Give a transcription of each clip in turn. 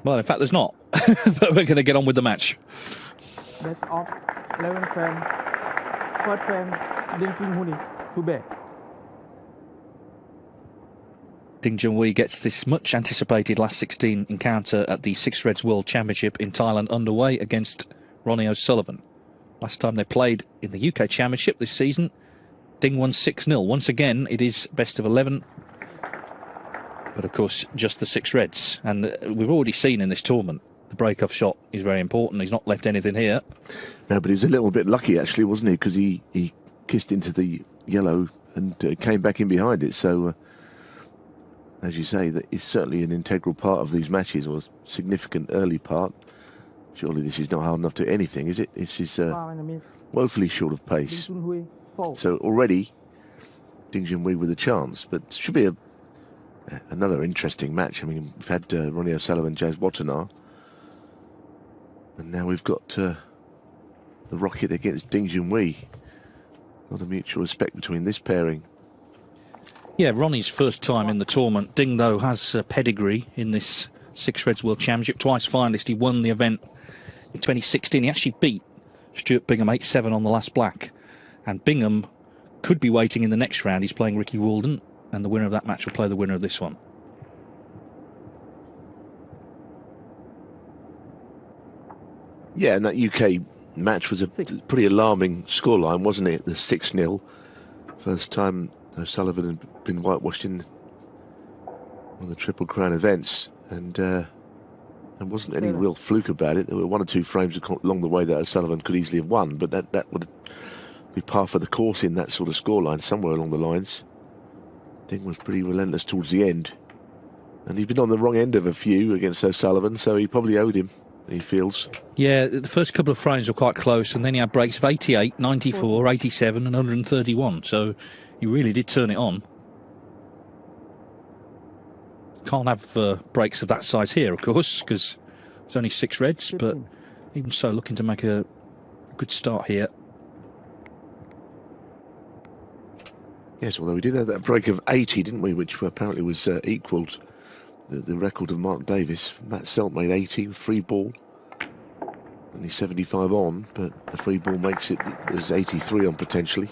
Well, in fact, there's not. But we're going to get on with the match. Best of 11 frame. First frame, Ding Junhui to bear. Ding Junhui gets this much anticipated last 16 encounter at the Six Reds World Championship in Thailand underway against Ronnie O'Sullivan. Last time they played in the UK Championship this season, Ding won 6-0. Once again, it is best of 11. But of course, just the Six Reds. And we've already seen in this tournament, the break-off shot is very important. He's not left anything here. No, but he's a little bit lucky, actually, wasn't he? Because he kissed into the yellow and came back in behind it. So, as you say, that is certainly an integral part of these matches, or a significant early part. Surely this is not hard enough to do anything, is it? This is woefully short of pace. So already, Ding Junhui with a chance, but it should be another interesting match. I mean, we've had Ronnie O'Sullivan, Jazz Watanabe, and now we've got the Rocket against Ding Junhui. Not a mutual respect between this pairing. Yeah, Ronnie's first time in the tournament. Ding, though, has a pedigree in this Six Reds World Championship. Twice finalist. He won the event in 2016. He actually beat Stuart Bingham 8-7 on the last black. And Bingham could be waiting in the next round. He's playing Ricky Walden, and the winner of that match will play the winner of this one. Yeah, and that UK match was a pretty alarming scoreline, wasn't it? The 6-0. First time O'Sullivan had been whitewashed in one of the Triple Crown events, and there wasn't any real fluke about it. There were one or two frames along the way that O'Sullivan could easily have won, but that would be par for the course in that sort of scoreline somewhere along the lines. Ding was pretty relentless towards the end, and he'd been on the wrong end of a few against O'Sullivan, so he probably owed him, he feels. Yeah, the first couple of frames were quite close, and then he had breaks of 88, 94, 87 and 131, so he really did turn it on. Can't have breaks of that size here, of course, because it's only Six Reds, but even so, looking to make a good start here. Yes, although we did have that break of 80, didn't we, which apparently was equalled the record of Mark Davis. Matt Selt made 80, free ball. Only 75 on, but the free ball makes it, there's 83 on potentially.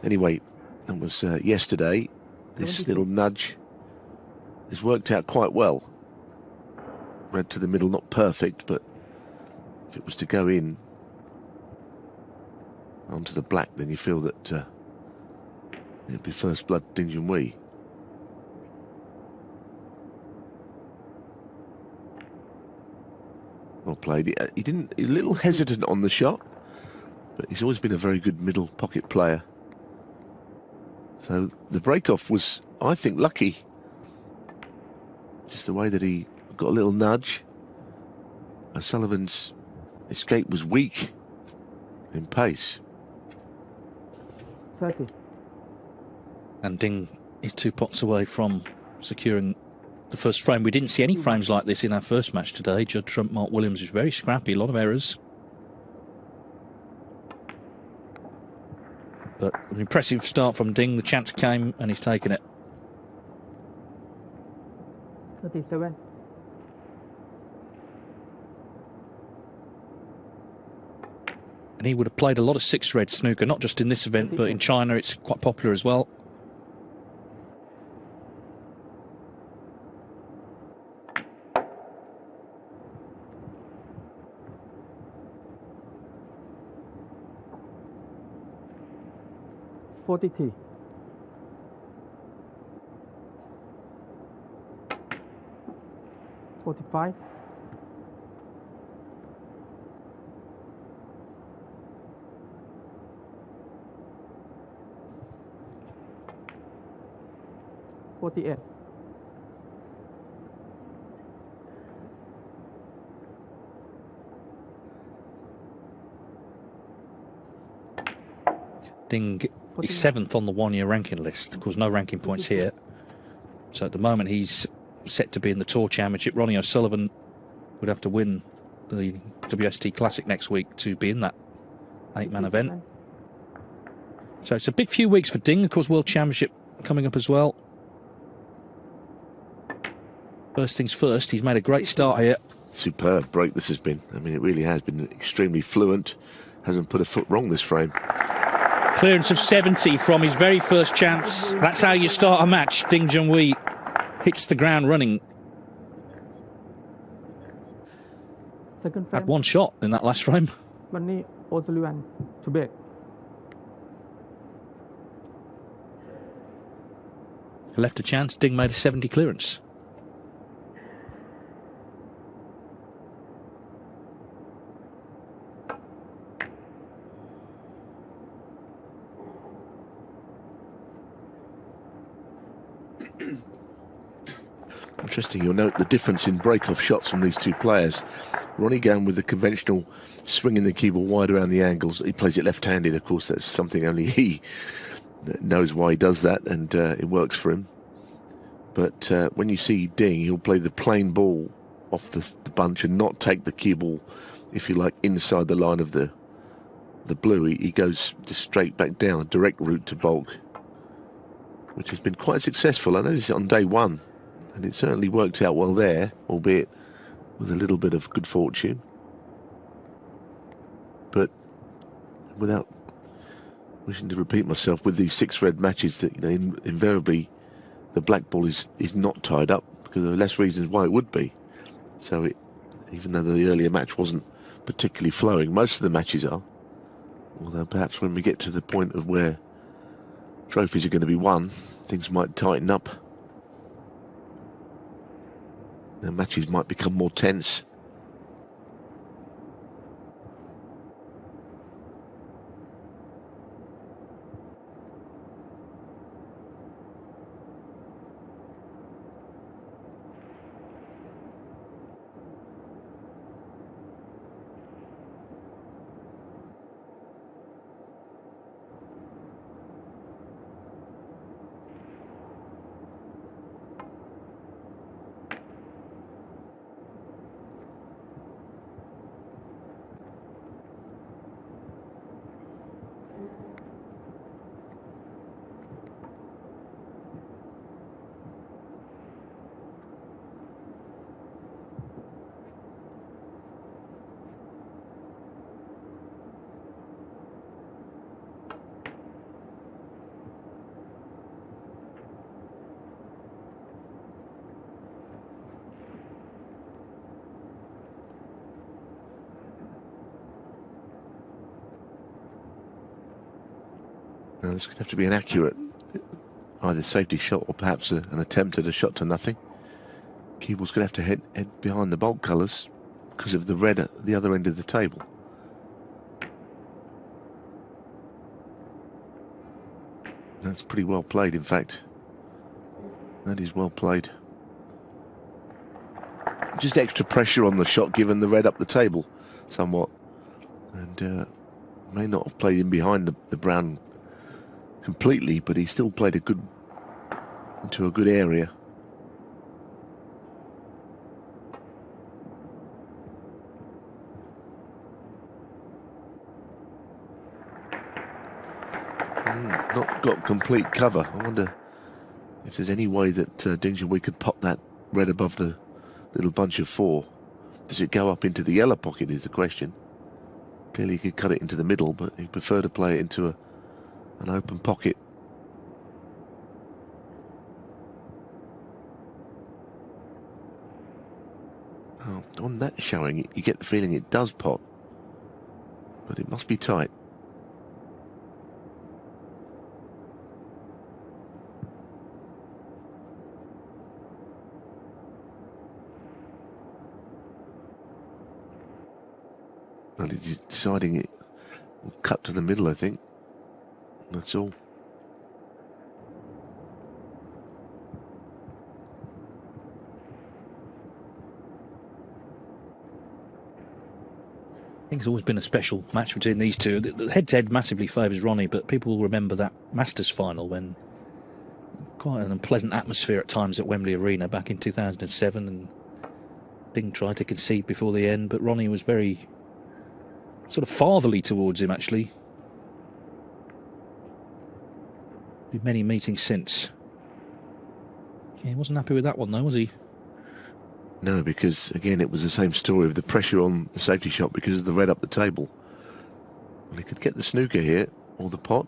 Anyway, that was yesterday. This little nudge has worked out quite well. Red to the middle, not perfect, but if it was to go in onto the black, then you feel that it'd be first blood Ding Junhui. Well played. He didn't. A little hesitant on the shot, but he's always been a very good middle pocket player. So the break-off was, I think, lucky. Just the way that he got a little nudge. O'Sullivan's escape was weak in pace. 30. And Ding is 2 pots away from securing the first frame. We didn't see any frames like this in our first match today. Judd Trump, Mark Williams was very scrappy, a lot of errors. But an impressive start from Ding. The chance came and he's taken it. 37. And he would have played a lot of Six Red snooker, not just in this event, but in China it's quite popular as well. $43. 45. 48. Ding is 7th on the one-year ranking list. Of course, no ranking points here. So at the moment, he's set to be in the Tour Championship. Ronnie O'Sullivan would have to win the WST Classic next week to be in that 8-man event. So it's a big few weeks for Ding. Of course, World Championship coming up as well. First things first, he's made a great start here. Superb break this has been. I mean, it really has been extremely fluent. Hasn't put a foot wrong this frame. Clearance of 70 from his very first chance. That's how you start a match. Ding Junhui hits the ground running. Second frame. Had one shot in that last frame. ronnie'osulvin to break. Left a chance. Ding made a 70 clearance. Interesting, you'll note the difference in break-off shots from these two players. Ronnie going with the conventional swinging the cue ball wide around the angles. He plays it left-handed, of course. That's something only he knows why he does that, and it works for him. But when you see Ding, he'll play the plain ball off the bunch and not take the cue ball, if you like, inside the line of the blue. He goes just straight back down, a direct route to bulk, which has been quite successful. I noticed it on day one, and it certainly worked out well there, albeit with a little bit of good fortune. But without wishing to repeat myself, with these 6 red matches, that invariably the black ball is not tied up, because there are less reasons why it would be. So even though the earlier match wasn't particularly flowing, most of the matches are. Although perhaps when we get to the point of where trophies are going to be won, things might tighten up. The matches might become more tense. Now this could have to be an accurate either safety shot or perhaps an attempt at a shot to nothing. Cue ball's going to have to head behind the bulk colours because of the red at the other end of the table. That's pretty well played, in fact. That is well played. Just extra pressure on the shot given the red up the table somewhat. And may not have played in behind the brown completely, but he still played into a good area. Not got complete cover. I wonder if there's any way that Ding Junhui could pop that red above the little bunch of 4. Does it go up into the yellow pocket is the question. Clearly he could cut it into the middle, but he'd prefer to play it into an open pocket. Oh, on that showing, you get the feeling it does pot, but it must be tight. Well, he's deciding it will cut to the middle, I think. That's all. I think it's always been a special match between these two. The head-to-head massively favours Ronnie, but people will remember that Masters final when quite an unpleasant atmosphere at times at Wembley Arena back in 2007, and Ding tried to concede before the end, but Ronnie was very sort of fatherly towards him, actually. With many meetings since. Yeah, he wasn't happy with that one, though, was he? No, because again it was the same story of the pressure on the safety shot because of the red up the table. Well, he could get the snooker here or the pot.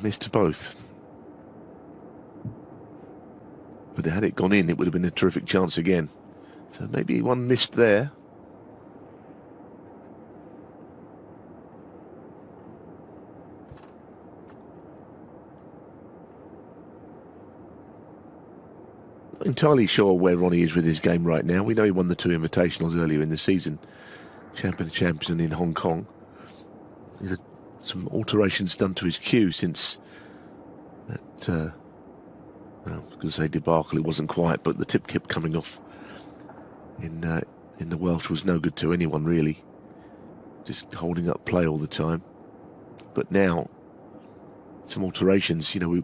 Missed both. But had it gone in, it would have been a terrific chance again. So maybe one missed there. Not entirely sure where Ronnie is with his game right now. We know he won the 2 invitationals earlier in the season. Champion of Champions in Hong Kong. He's had some alterations done to his cue since that, well, I was going to say debacle, it wasn't quite, but the tip kept coming off in the Welsh was no good to anyone really. Just holding up play all the time. But now, some alterations, you know, we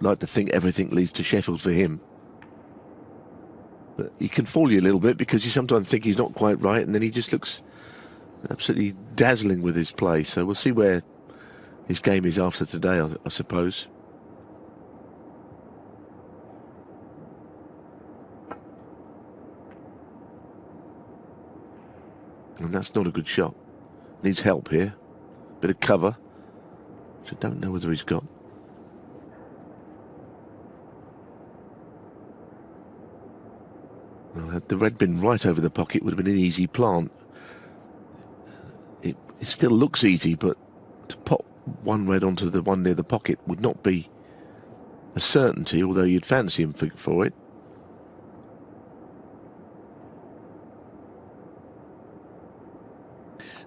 like to think everything leads to Sheffield for him. But he can fool you a little bit because you sometimes think he's not quite right and then he just looks absolutely dazzling with his play. So we'll see where his game is after today, I suppose. And that's not a good shot. Needs help here. Bit of cover, which I don't know whether he's got. Well, had the red been right over the pocket, it would have been an easy plant. It still looks easy, but to pop one red onto the one near the pocket would not be a certainty, although you'd fancy him for it.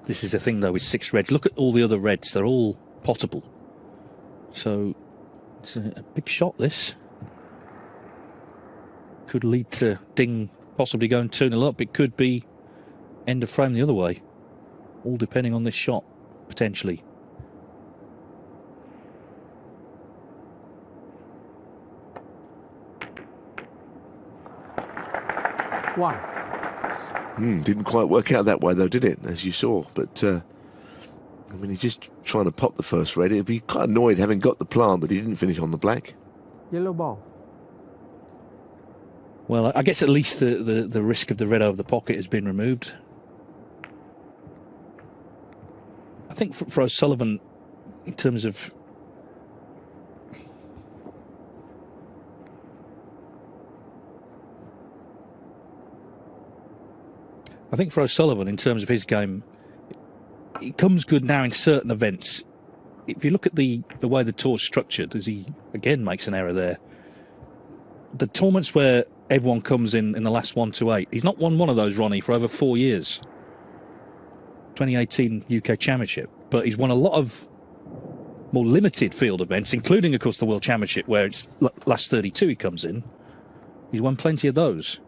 This is the thing, though, with 6 reds. Look at all the other reds. They're all potable. So it's a big shot, this. Could lead to Ding possibly going 2-0 up. It could be end of frame the other way. All depending on this shot, potentially. One. Didn't quite work out that way though, did it? As you saw. But I mean, he's just trying to pop the first red. He'd be quite annoyed having got the plant that he didn't finish on the black. Yellow ball. Well, I guess at least the risk of the red over the pocket has been removed. I think for O'Sullivan, in terms of his game, it comes good now in certain events. If you look at the way the tour's structured, as he again makes an error there, the tournaments where everyone comes in the last 1 to 8, he's not won one of those, Ronnie, for over 4 years. 2018 UK Championship, but he's won a lot of more limited field events, including, of course, the World Championship, where it's last 32 he comes in. He's won plenty of those.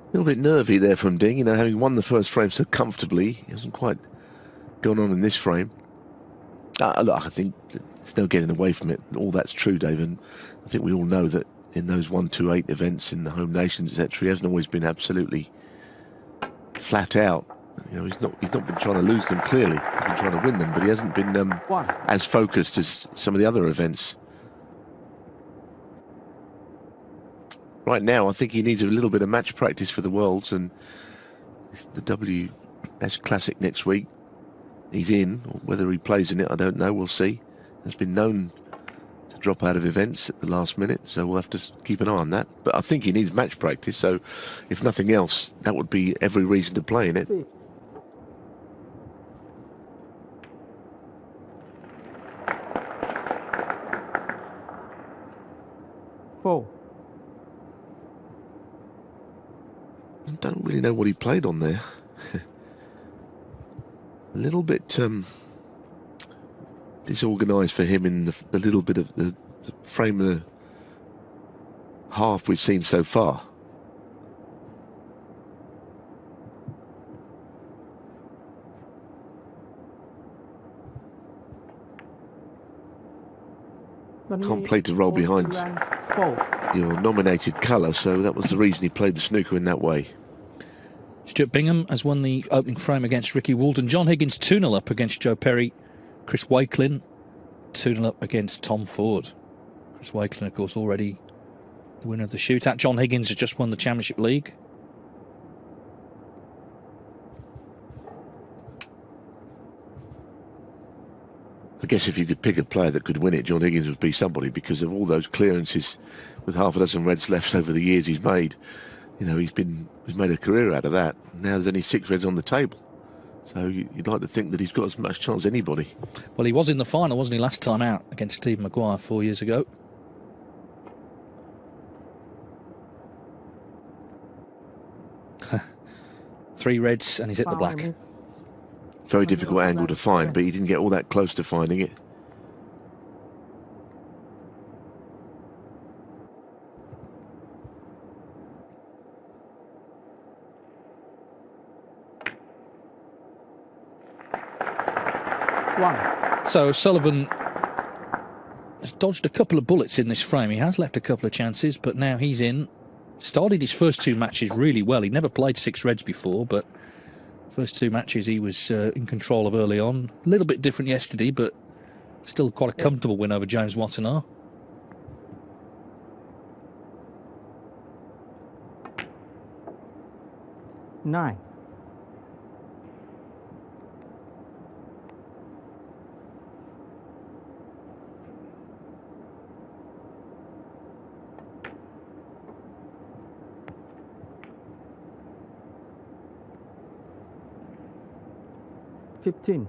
A little bit nervy there from Ding, you know, having won the first frame so comfortably. He hasn't quite gone on in this frame. Look, I think there's no getting away from it. All that's true, Dave, and I think we all know that in those 1 to 8 events in the home nations, etc., he hasn't always been absolutely flat out. You know, he's not been trying to lose them clearly. He's been trying to win them, but he hasn't been as focused as some of the other events. Right now, I think he needs a little bit of match practice for the Worlds, and the WS Classic next week, he's in. Whether he plays in it, I don't know. We'll see. Has been known to drop out of events at the last minute, so we'll have to keep an eye on that. But I think he needs match practice, so if nothing else, that would be every reason to play in it. Four. I don't really know what he played on there. A little bit disorganised for him in the little bit of the frame and a half we've seen so far. Can't play to roll behind. your nominated colour, so that was the reason he played the snooker in that way. Stuart Bingham has won the opening frame against Ricky Walden. John Higgins 2-0 up against Joe Perry. Chris Wakelin 2-0 up against Tom Ford. Chris Wakelin, of course, already the winner of the shootout. John Higgins has just won the Championship League. I guess if you could pick a player that could win it, John Higgins would be somebody, because of all those clearances with half a dozen reds left over the years he's made. You know, he's made a career out of that. Now there's only 6 reds on the table. So you'd like to think that he's got as much chance as anybody. Well, he was in the final, wasn't he, last time out against Steve Maguire 4 years ago. Three reds and he's hit the black. Very difficult angle to find, but he didn't get all that close to finding it. So Sullivan has dodged a couple of bullets in this frame. He has left a couple of chances, but now he's in. Started his first 2 matches really well. He'd never played 6 reds before, but first 2 matches he was in control of early on. A little bit different yesterday, but still quite a comfortable win over James Watanabe. Nine. $15.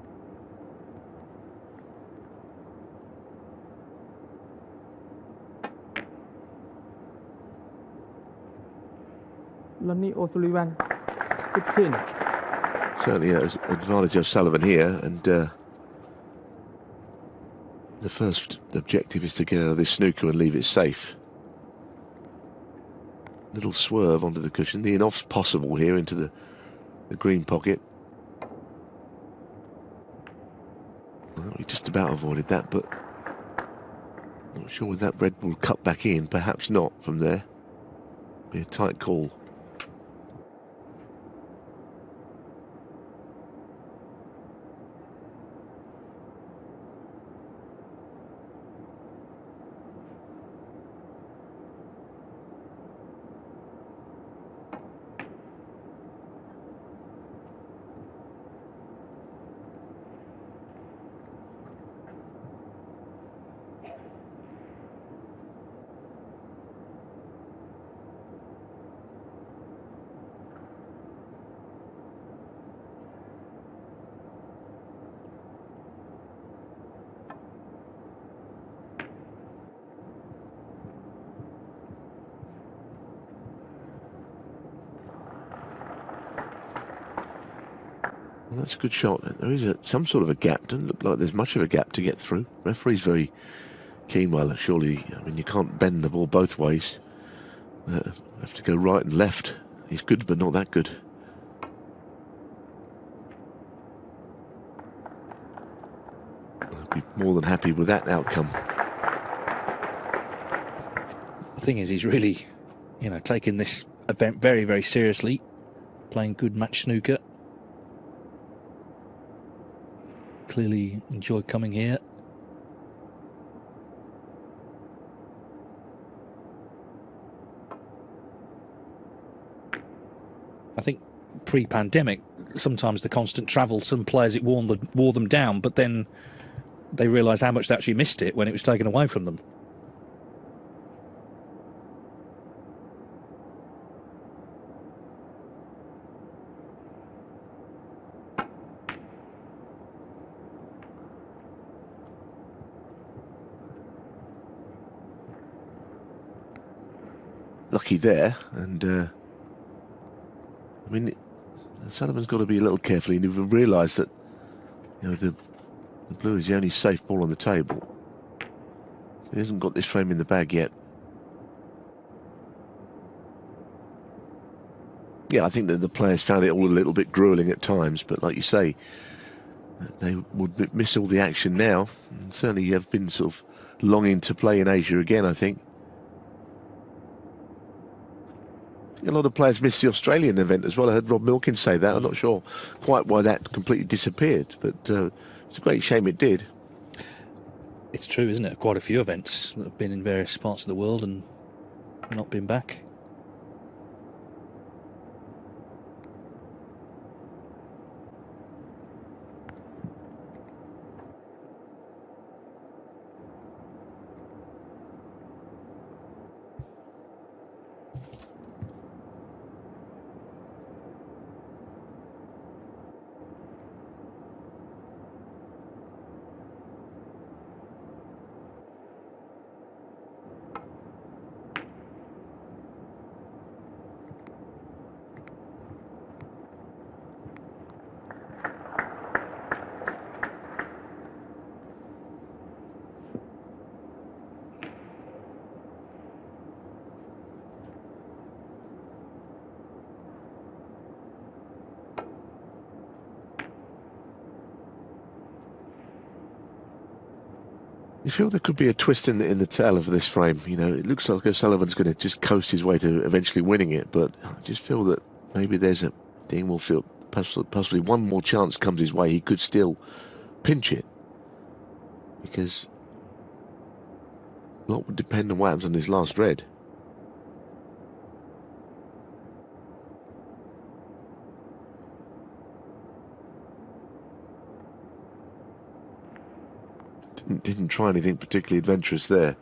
ronnie'osulvin, 15. Certainly an advantage of Sullivan here, and the first objective is to get out of this snooker and leave it safe. Little swerve onto the cushion. The in-off's possible here into the green pocket. Well, he just about avoided that, but not sure whether that red will cut back in. Perhaps not from there. Be a tight call. Well, that's a good shot. There is some sort of a gap. Doesn't look like there's much of a gap to get through. Referee's very keen. Well, surely, I mean, you can't bend the ball both ways. Have to go right and left. He's good, but not that good. I'd be more than happy with that outcome. The thing is, he's really, taking this event very, very seriously. Playing good match snooker. Clearly enjoyed coming here. I think pre-pandemic, sometimes the constant travel, some players it wore them down, but then they realised how much they actually missed it when it was taken away from them. Lucky there, and I mean, Sullivan's got to be a little careful. He never realised that the blue is the only safe ball on the table. So he hasn't got this frame in the bag yet. Yeah, I think that the players found it all a little bit grueling at times, but like you say, they would miss all the action now, and certainly have been sort of longing to play in Asia again, I think. think a lot of players missed the Australian event as well. I heard Rob Milkins say that. I'm not sure quite why that completely disappeared, but it's a great shame it did. It's true, isn't it? Quite a few events that have been in various parts of the world and not been back. You feel there could be a twist in the tail of this frame. You know, it looks like O'Sullivan's going to just coast his way to eventually winning it, but I just feel that maybe there's a Dean will feel possibly one more chance comes his way. He could still pinch it, because a lot would depend on what happens on his last red. Didn't try anything particularly adventurous there.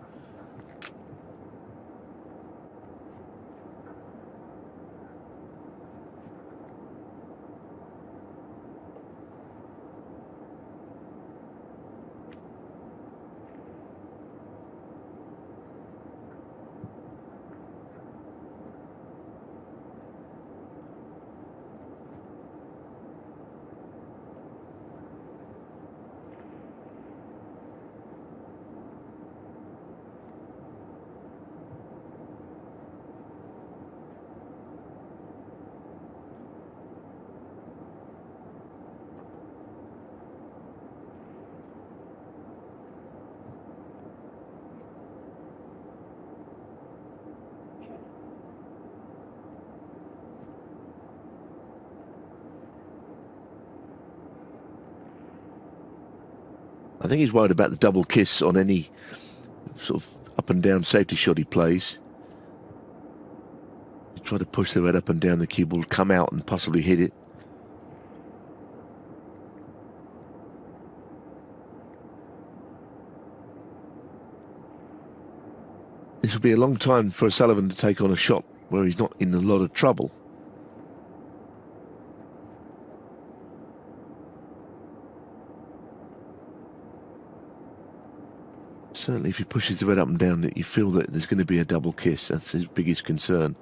I think he's worried about the double kiss on any sort of up and down safety shot he plays. You try to push the red up and down, the cue will come out and possibly hit it. This will be a long time for O'Sullivan to take on a shot where he's not in a lot of trouble. Certainly if he pushes the red up and down, you feel that there's going to be a double kiss. That's his biggest concern.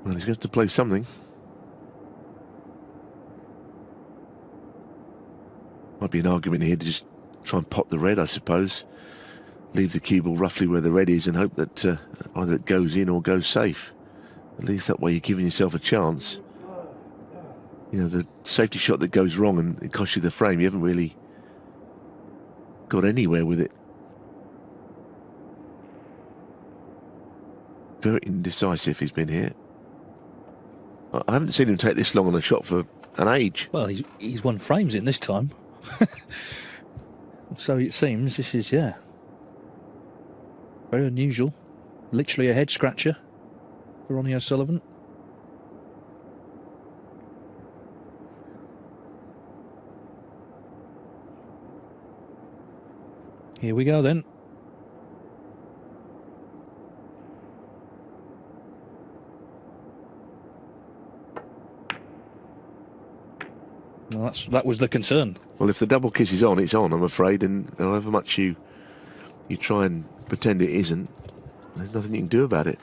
Well, he's going to play something. Might be an argument here to just try and pot the red, I suppose. Leave the cue ball roughly where the red is and hope that either it goes in or goes safe. At least that way you're giving yourself a chance. You know, the safety shot that goes wrong and it costs you the frame, you haven't really got anywhere with it. Very indecisive he's been here. I haven't seen him take this long on a shot for an age. Well, he's won frames in this time. So it seems this is, yeah, very unusual. Literally a head scratcher for Ronnie O'Sullivan. Here we go then. Well, that was the concern. Well, if the double kiss is on, it's on, I'm afraid, and however much you try and pretend it isn't, there's nothing you can do about it.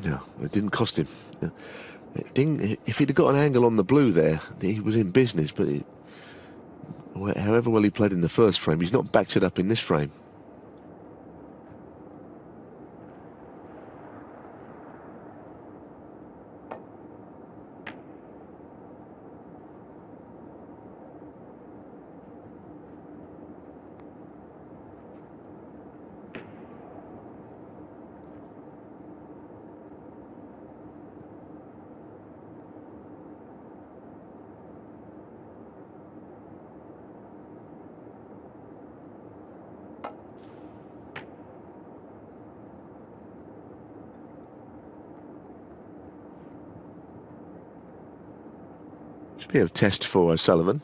No, it didn't cost him. If he'd have got an angle on the blue there, he was in business, but however well he played in the first frame, he's not backed it up in this frame. Should be a test for O'Sullivan.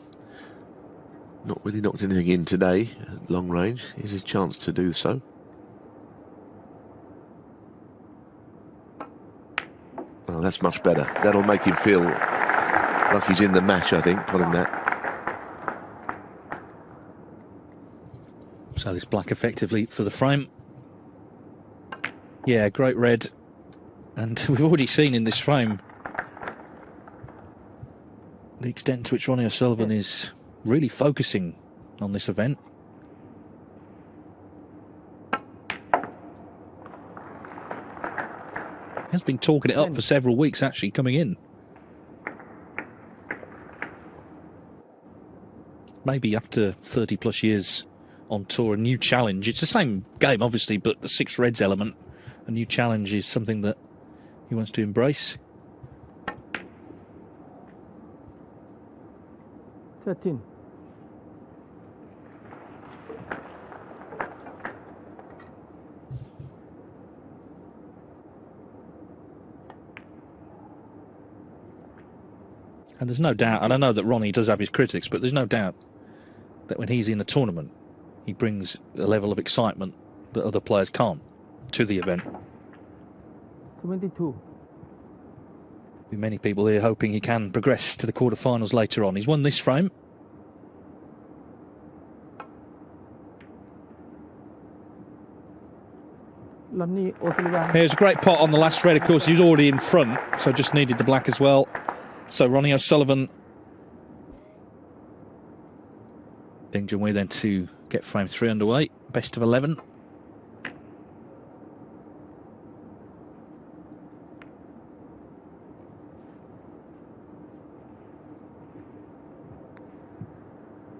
Not really knocked anything in today at long range. Here's his chance to do so. Oh, that's much better. That'll make him feel like he's in the match, I think, putting that. So this black effectively for the frame. Yeah, great red. And we've already seen in this frame the extent to which Ronnie O'Sullivan is really focusing on this event. Has been talking it up for several weeks, actually, coming in. Maybe after 30 plus years on tour, a new challenge. It's the same game, obviously, but the 6 reds element, a new challenge is something that he wants to embrace. 13. And there's no doubt, and I know that Ronnie does have his critics, but there's no doubt that when he's in the tournament, he brings a level of excitement that other players can't to the event. 22. Many people here hoping he can progress to the quarterfinals later on. He's won this frame. ronnie'osulvin. Here's a great pot on the last red. Of course, he's already in front, so just needed the black as well. So Ronnie O'Sullivan. Ding Junhui then to get frame 3 underway. Best of 11.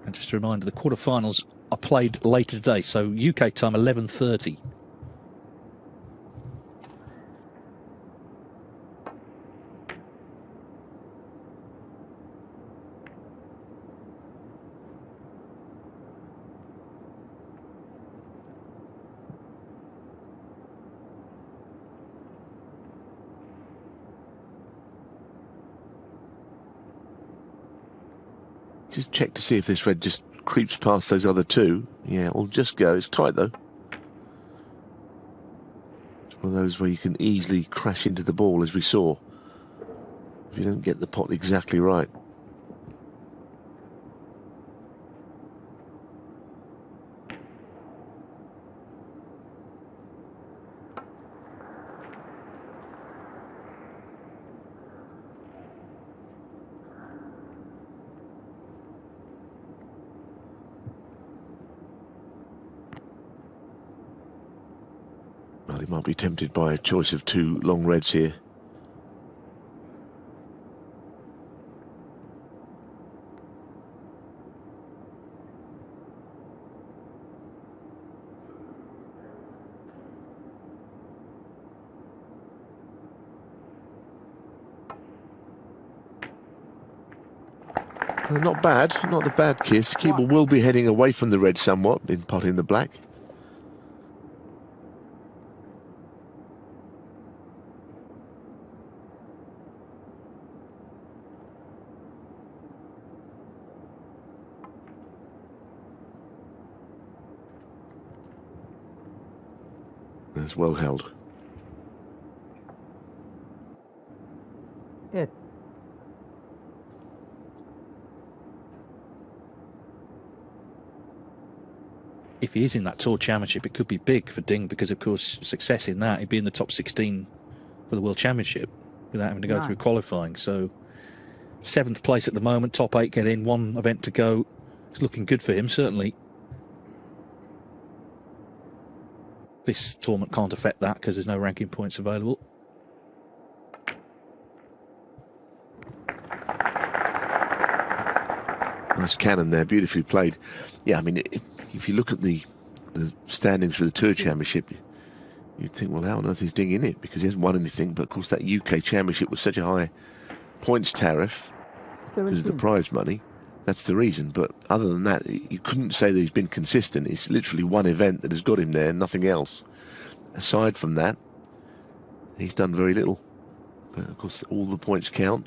And just a reminder, the quarterfinals are played later today, so UK time 11:30. Just check to see if this red just creeps past those other 2. Yeah, it'll just go. It's tight, though. It's one of those where you can easily crash into the ball, as we saw, if you don't get the pot exactly right. Well, he might be tempted by a choice of 2 long reds here. Not bad, not a bad kiss. Keeble will be heading away from the red somewhat in potting the black. That's well held. 8. If he is in that Tour Championship, it could be big for Ding because, of course, success in that, he'd be in the top 16 for the World Championship without having to go through qualifying. So 7th place at the moment, top 8 get in, 1 event to go. It's looking good for him, certainly. This tournament can't affect that because there's no ranking points available. Nice cannon there, beautifully played. Yeah, I mean, if you look at the standings for the Tour Championship, you'd think, well, how on earth is Ding in it? Because he hasn't won anything. But, of course, that UK Championship was such a high points tariff because of the prize money. That's the reason. But other than that, you couldn't say that he's been consistent. It's literally one event that has got him there, nothing else. Aside from that, he's done very little. But, of course, all the points count.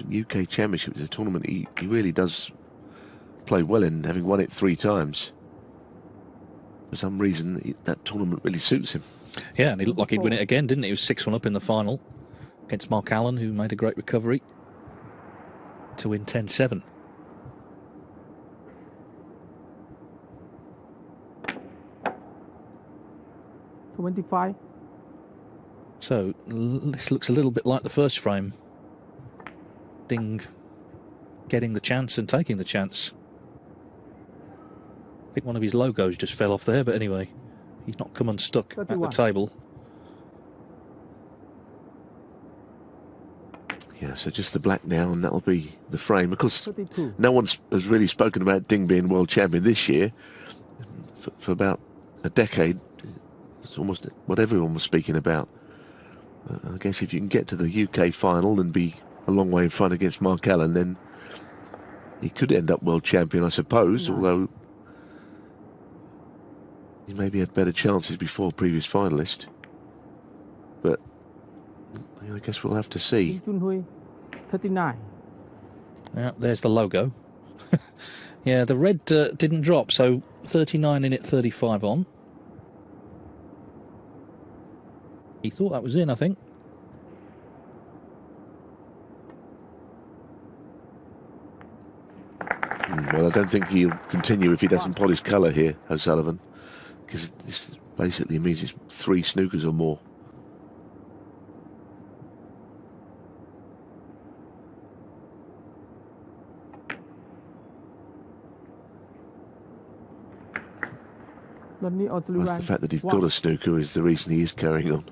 UK Championship is a tournament he really does play well in, having won it 3 times. For some reason, that tournament really suits him. Yeah, and he looked like he'd win it again, didn't he? He was 6-1 up in the final against Mark Allen, who made a great recovery to win 10-7. $25. So this looks a little bit like the first frame. Ding getting the chance and taking the chance. I think one of his logos just fell off there, but anyway, he's not come unstuck 31. at the table. Yeah, so just the black now, and that'll be the frame. Of course, 32. no one has really spoken about Ding being world champion this year. For about a decade, it's almost what everyone was speaking about. I guess if you can get to the UK final and be a long way in front against Mark Allen, then he could end up world champion, I suppose, although he maybe had better chances before previous finalist. But I guess we'll have to see. Jun Hui, 39. Yeah, there's the logo. Yeah, the red didn't drop, so 39 in it, 35 on. He thought that was in, I think. Well, I don't think he'll continue if he doesn't polish colour here, O'Sullivan, because this basically means it's 3 snookers or more. Well, the fact that he's got a snooker is the reason he is carrying on.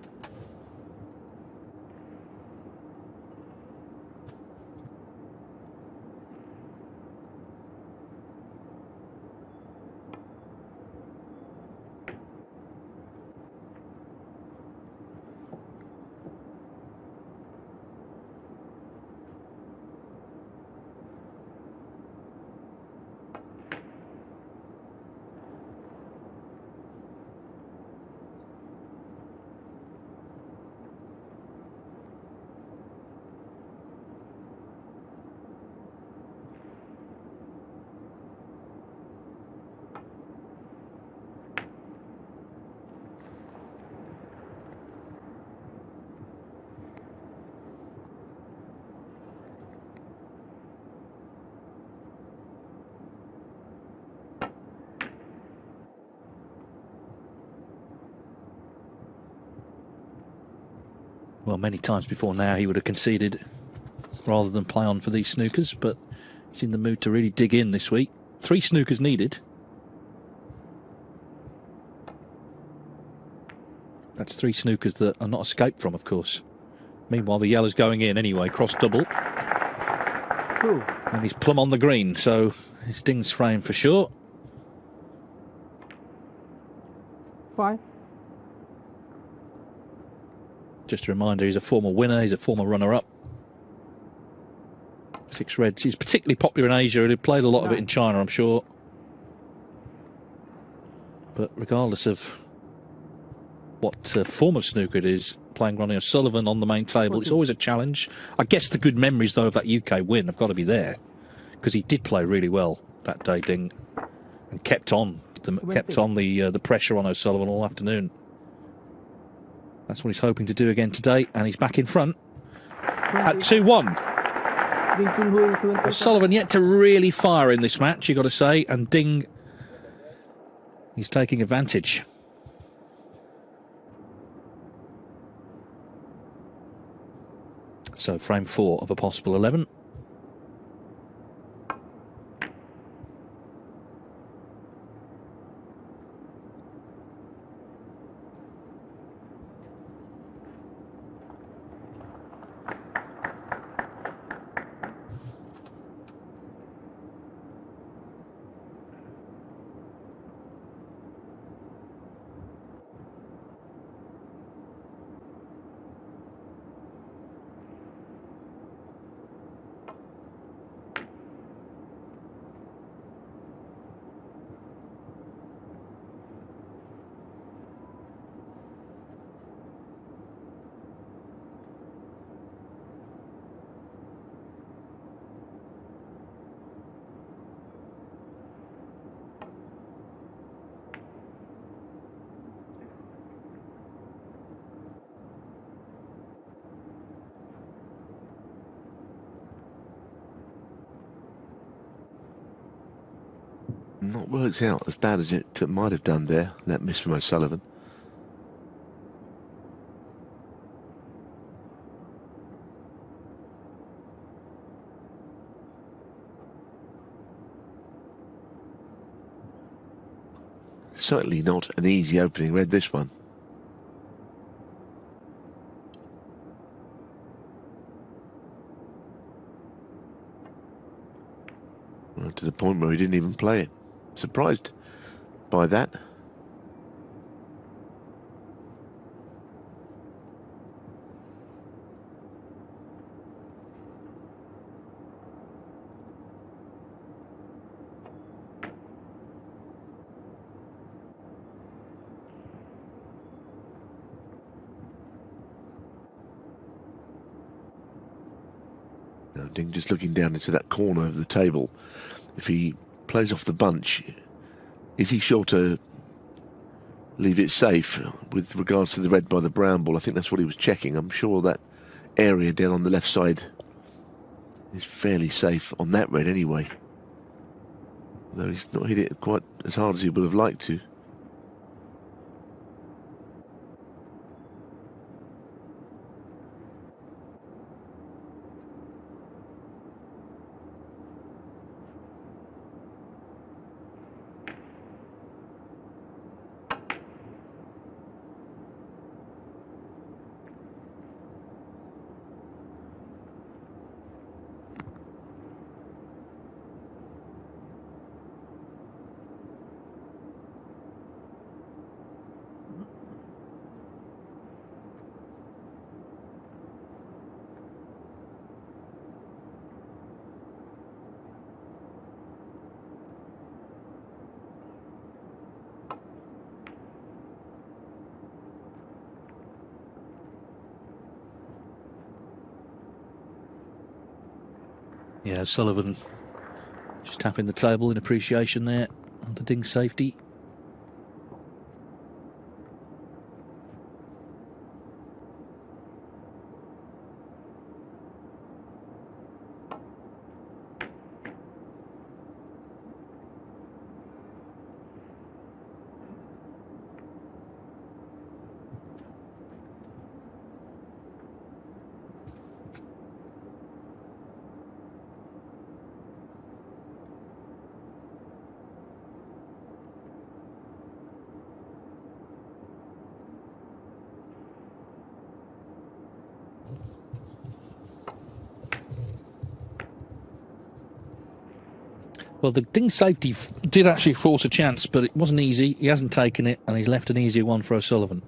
Well, many times before now he would have conceded rather than play on for these snookers, but he's in the mood to really dig in this week. 3 snookers needed. That's 3 snookers that are not escaped from, of course. Meanwhile, the yellow's going in anyway, cross double. Ooh. And he's plumb on the green, so it's Ding's frame for sure. 5. Just a reminder, he's a former winner, he's a former runner-up. 6 reds. He's particularly popular in Asia, and he played a lot of it in China, I'm sure. But regardless of what form of snooker it is, playing Ronnie O'Sullivan on the main table, it's always a challenge. I guess the good memories, though, of that UK win have got to be there, because he did play really well that day, Ding, and kept on the pressure on O'Sullivan all afternoon. That's what he's hoping to do again today, and he's back in front at 2-1. O'Sullivan yet to really fire in this match, you've got to say, and Ding, he's taking advantage. So frame 4 of a possible 11. Not worked out as bad as it might have done there, that miss from O'Sullivan. Certainly not an easy opening red, this one. Well, to the point where he didn't even play it. Surprised by that. Now Ding just looking down into that corner of the table. If he plays off the bunch, is he sure to leave it safe with regards to the red by the brown ball? I think that's what he was checking. I'm sure that area down on the left side is fairly safe on that red anyway. Though he's not hit it quite as hard as he would have liked to. Yeah, Sullivan just tapping the table in appreciation there on the Ding safety. Well, the Ding safety did actually force a chance, but it wasn't easy. He hasn't taken it, and he's left an easier one for O'Sullivan.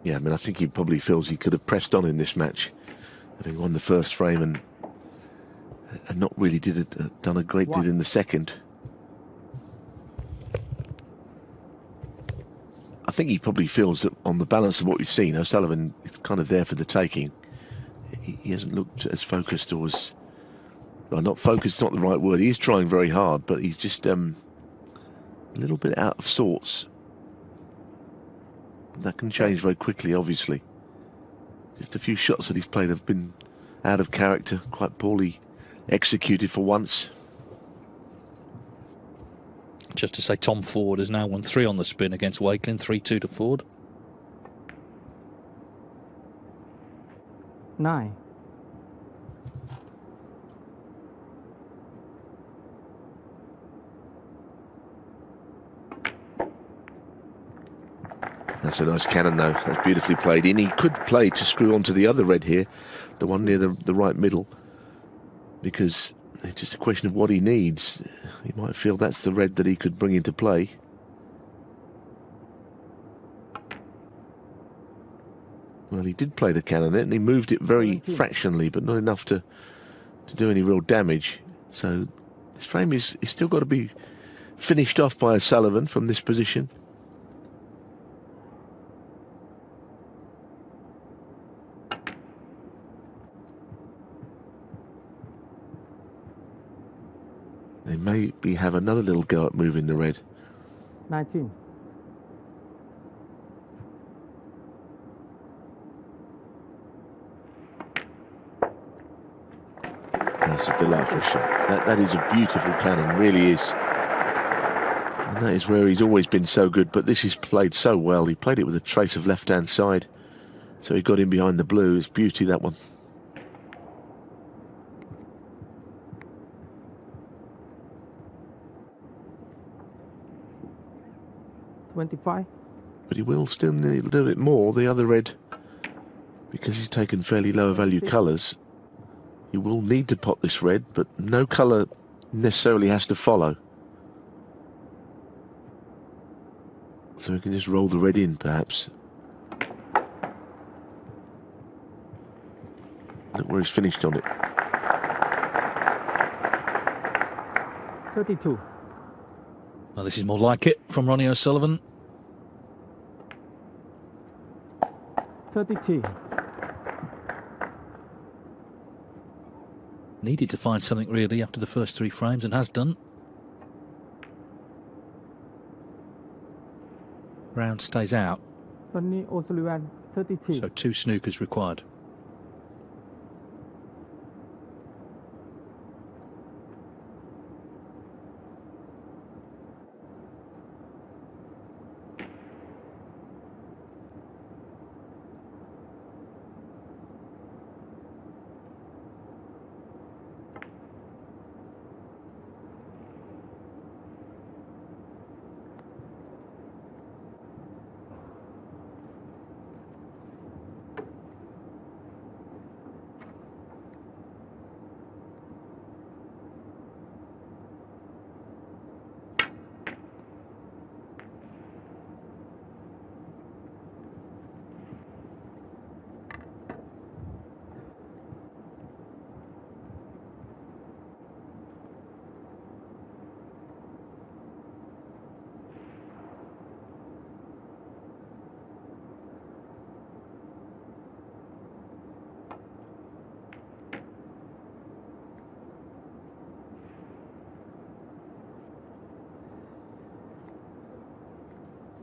Yeah, I mean, I think he probably feels he could have pressed on in this match, having won the first frame and not really done a great deal in the second. I think he probably feels that on the balance of what we've seen, O'Sullivan is kind of there for the taking. He hasn't looked as focused or as... Well, not focused, not the right word. He is trying very hard, but he's just a little bit out of sorts. That can change very quickly, obviously. Just a few shots that he's played have been out of character, quite poorly executed for once. Just to say, Tom Ford has now won 3 on the spin against Wakelin, 3-2 to Ford. 9. That's a nice cannon, though. That's beautifully played in. He could play to screw onto the other red here, the one near the right middle, because it's just a question of what he needs. He might feel that's the red that he could bring into play. Well, he did play the cannon, and he moved it very fractionally, but not enough to do any real damage. So this frame is still got to be finished off by O'Sullivan from this position. They maybe have another little go at moving the red. 19. That's a delightful shot. That is a beautiful cannon, really is. And that is where he's always been so good, but this is played so well. He played it with a trace of left-hand side, so he got in behind the blue. It's beauty, that one. $25. But he will still need a little bit more. The other red, because he's taken fairly lower value colours, he will need to pot this red, but no colour necessarily has to follow. So he can just roll the red in, perhaps. Look where he's finished on it. 32. Well, this is more like it from Ronnie O'Sullivan. 33. Needed to find something really after the first 3 frames and has done. Round stays out. ronnie'osulvin, 33. So 2 snookers required.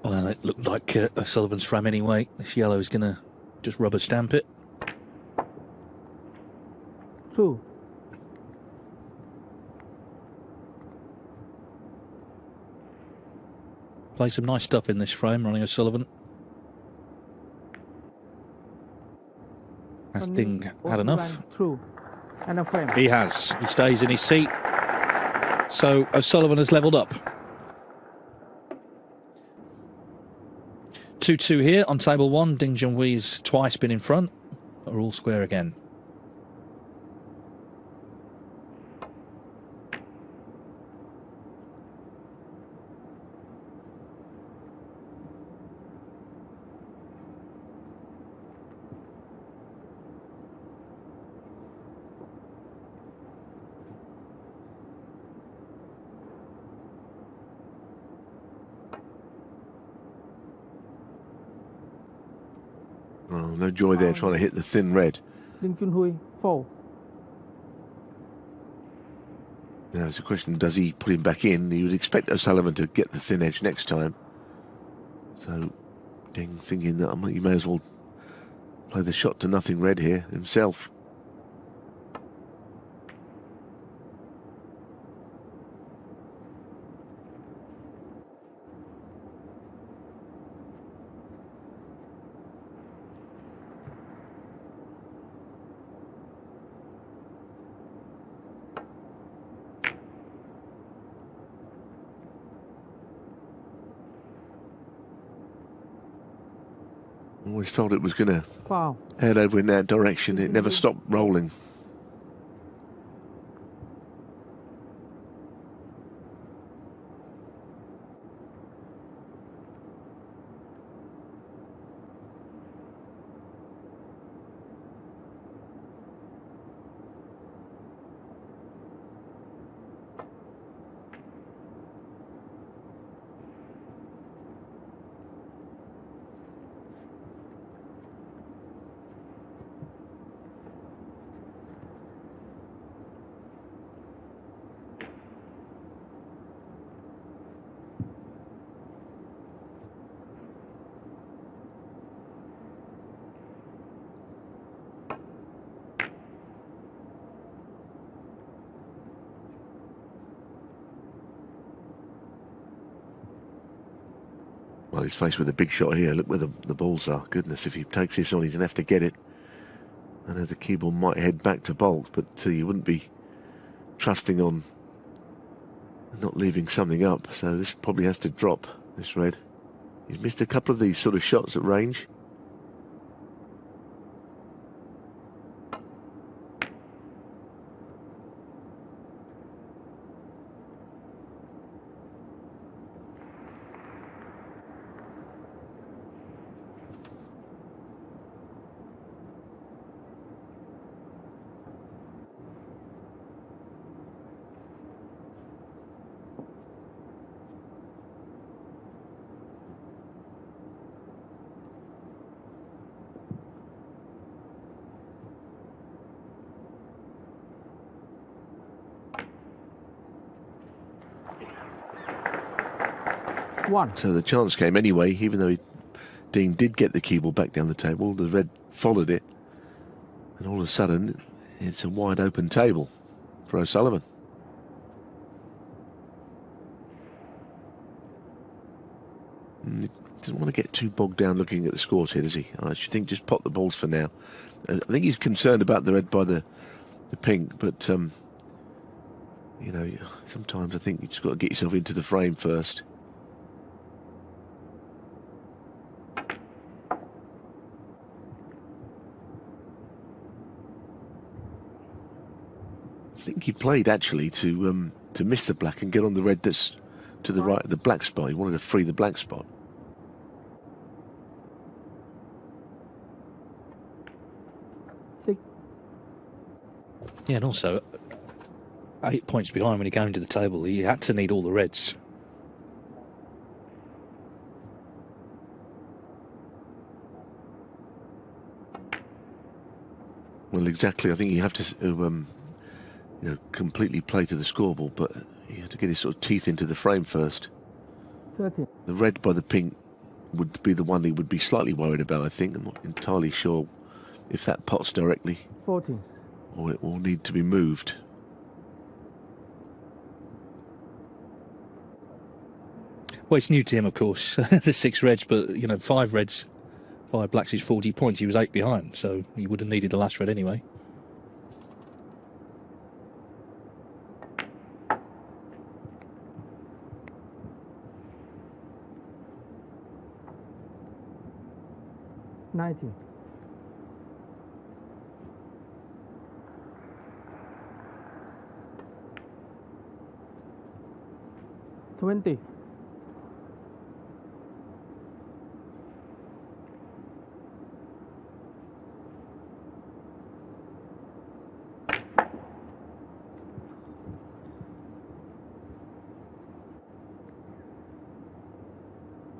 Well, it looked like O'Sullivan's frame anyway. This yellow is going to just rubber stamp it. 2. Play some nice stuff in this frame, Ronnie O'Sullivan. Has Ding had enough? True. And a frame. He has. He stays in his seat. So O'Sullivan has levelled up. 2-2 here on table 1. Ding Junhui's twice been in front. Are all square again. Oh, no joy there trying to hit the thin red. Ding Junhui, 4. Now it's a question, does he put him back in? You would expect O'Sullivan to get the thin edge next time. So Ding thinking that he may as well play the shot to nothing red here himself. Always felt it was going to head over in that direction. It never stopped rolling. Well, he's faced with a big shot here. Look where the balls are. Goodness, if he takes this on, he's going to have to get it. I know the key ball might head back to Bolt, but you wouldn't be trusting on not leaving something up. So this probably has to drop, this red. He's missed a couple of these sort of shots at range. One. So the chance came anyway, even though Dean did get the key ball back down the table. The red followed it, and all of a sudden it's a wide open table for O'Sullivan. He doesn't want to get too bogged down looking at the scores here, does he? I should think just pot the balls for now. I think he's concerned about the red by the pink, but you know, sometimes I think you just got to get yourself into the frame first. I think he played actually to miss the black and get on the red that's to the right of the black spot. He wanted to free the black spot. Yeah, and also 8 points behind when he came to the table. He had to need all the reds. Well, exactly. I think you have to you know, completely play to the scoreboard, but you have to get his sort of teeth into the frame first. 30. The red by the pink would be the one he would be slightly worried about, I think. I'm not entirely sure if that pots directly 14. or it will need to be moved. Well, it's new to him, of course, the 6 reds, but, you know, 5 reds, 5 blacks is 40 points. He was 8 behind, so he would have needed the last red anyway. $19. $20.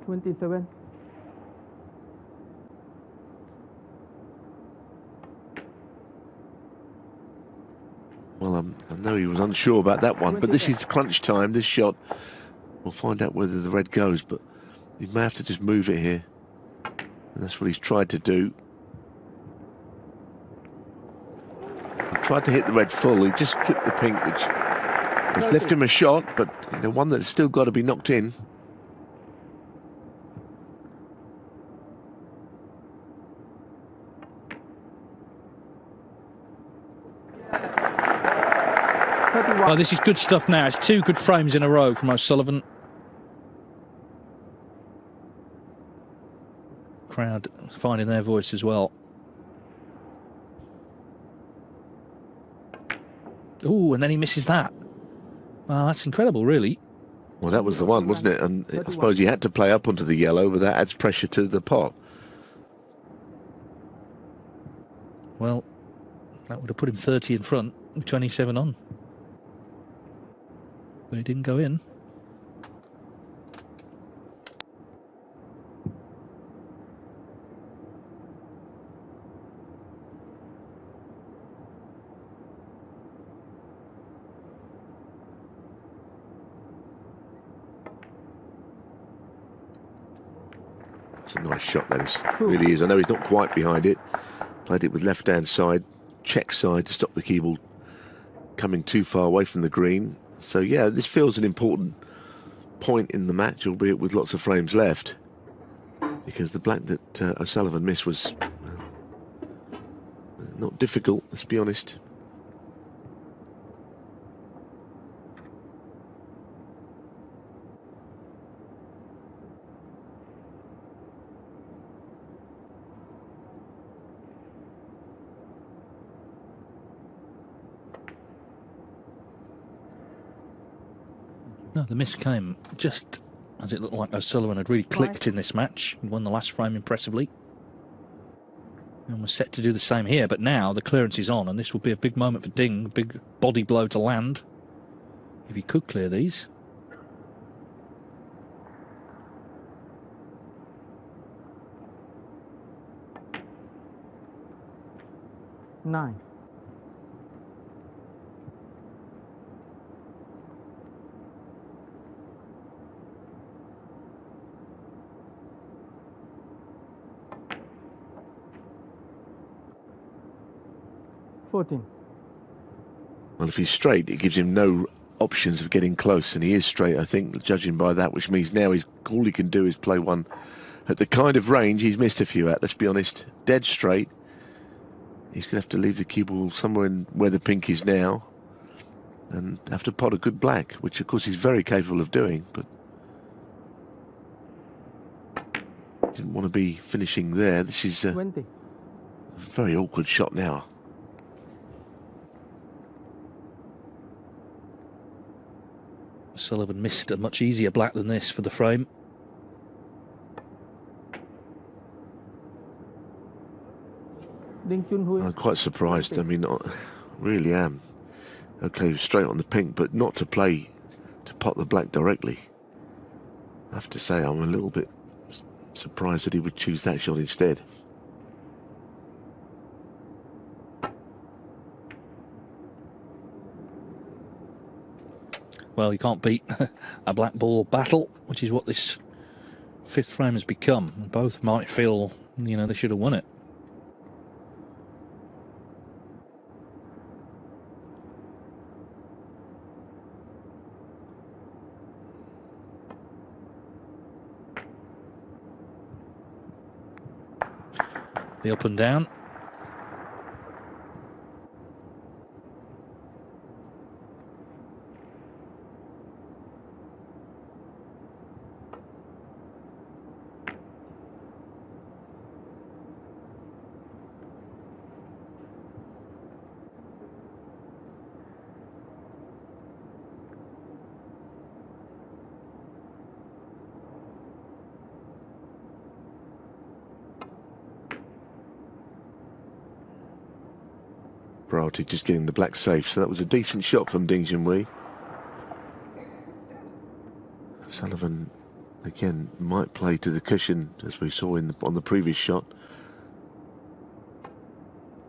$27. Well, I know he was unsure about that one, but this is crunch time, this shot. We'll find out whether the red goes, but he may have to just move it here. And that's what he's tried to do. He tried to hit the red full, he just clipped the pink, which has left him a shot, but the one that's still got to be knocked in. Oh, this is good stuff now. It's 2 good frames in a row from O'Sullivan. Crowd finding their voice as well. Oh, and then he misses that. Well, that's incredible, really. Well, that was the one, wasn't it? And I suppose he had to play up onto the yellow, but that adds pressure to the pot. Well, that would have put him 30 in front, with 27 on. But he didn't go in. It's a nice shot, that is. Really is. I know he's not quite behind it. Played it with left-hand side, check side to stop the key ball coming too far away from the green. So, yeah, this feels an important point in the match, albeit with lots of frames left. because the black that O'Sullivan missed was not difficult, let's be honest. No, the miss came just as it looked like O'Sullivan had really clicked in this match and won the last frame impressively. And was set to do the same here, but now the clearance is on, and this will be a big moment for Ding, big body blow to land, if he could clear these. Nine. Well, if he's straight, it gives him no options of getting close, and he is straight, I think, judging by that, which means now all he can do is play one at the kind of range he's missed a few at, let's be honest. Dead straight. He's going to have to leave the cue ball somewhere in where the pink is now and have to pot a good black, which of course he's very capable of doing, but didn't want to be finishing there. This is a 20. very awkward shot now. Sullivan missed a much easier black than this for the frame. I'm quite surprised. I mean, I really am. Okay, straight on the pink, but not to pot the black directly. I have to say I'm a little bit surprised that he would choose that shot instead. Well, you can't beat a black ball battle, which is what this fifth frame has become. Both might feel, you know, they should have won it. The up and down. Priority just getting the black safe, so that was a decent shot from Ding Junhui. Sullivan again might play to the cushion as we saw on the previous shot,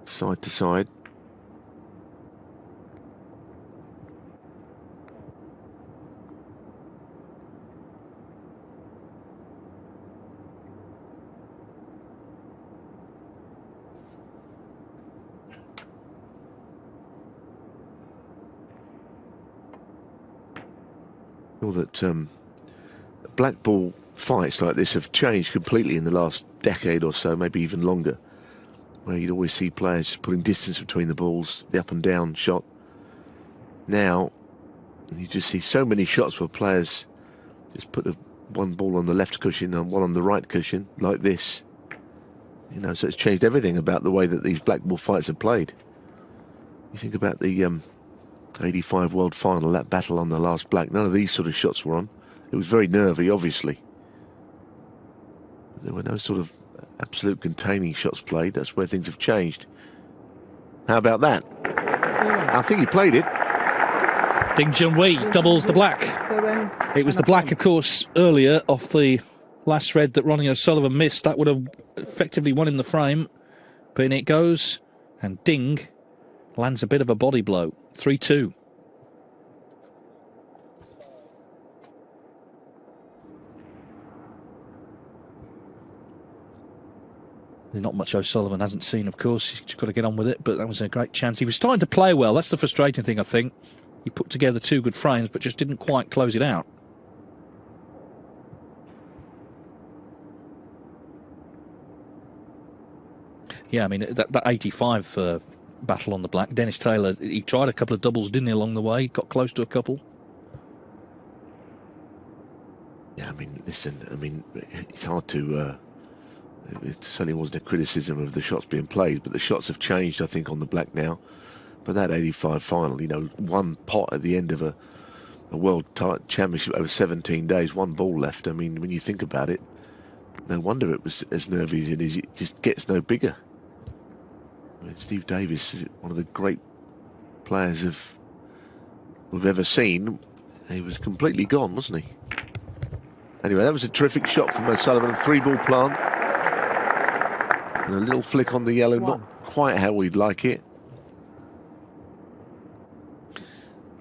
side to side. That black ball fights like this have changed completely in the last decade or so, maybe even longer, where you'd always see players just putting distance between the balls, the up and down shot. Now you just see so many shots where players just put one ball on the left cushion and one on the right cushion like this, you know. So it's changed everything about the way that these black ball fights are played. You think about the 85 World Final, that battle on the last black, none of these sort of shots were on. It was very nervy, obviously. But there were no sort of absolute containing shots played. That's where things have changed. How about that? I think he played it. Ding Junhui doubles the black. It was the black, of course, earlier off the last red that Ronnie O'Sullivan missed. That would have effectively won him the frame. But in it goes, and Ding lands a bit of a body blow. 3-2. There's not much O'Sullivan hasn't seen, of course. He's just got to get on with it, but that was a great chance. He was starting to play well. That's the frustrating thing, I think. He put together two good frames, but just didn't quite close it out. Yeah, I mean, that 85 battle on the black, Dennis Taylor, he tried a couple of doubles, didn't he, along the way? Got close to a couple. Yeah, I mean, listen, I mean, it's hard to... it certainly wasn't a criticism of the shots being played, but the shots have changed, I think, on the black now. But that 85 final, you know, one pot at the end of a World Championship over 17 days, one ball left. I mean, when you think about it, no wonder it was as nervy as it is. It just gets no bigger. I mean, Steve Davis is one of the great players we've ever seen. He was completely gone, wasn't he? Anyway, that was a terrific shot from O'Sullivan. 3-ball plant. And a little flick on the yellow, not quite how we'd like it.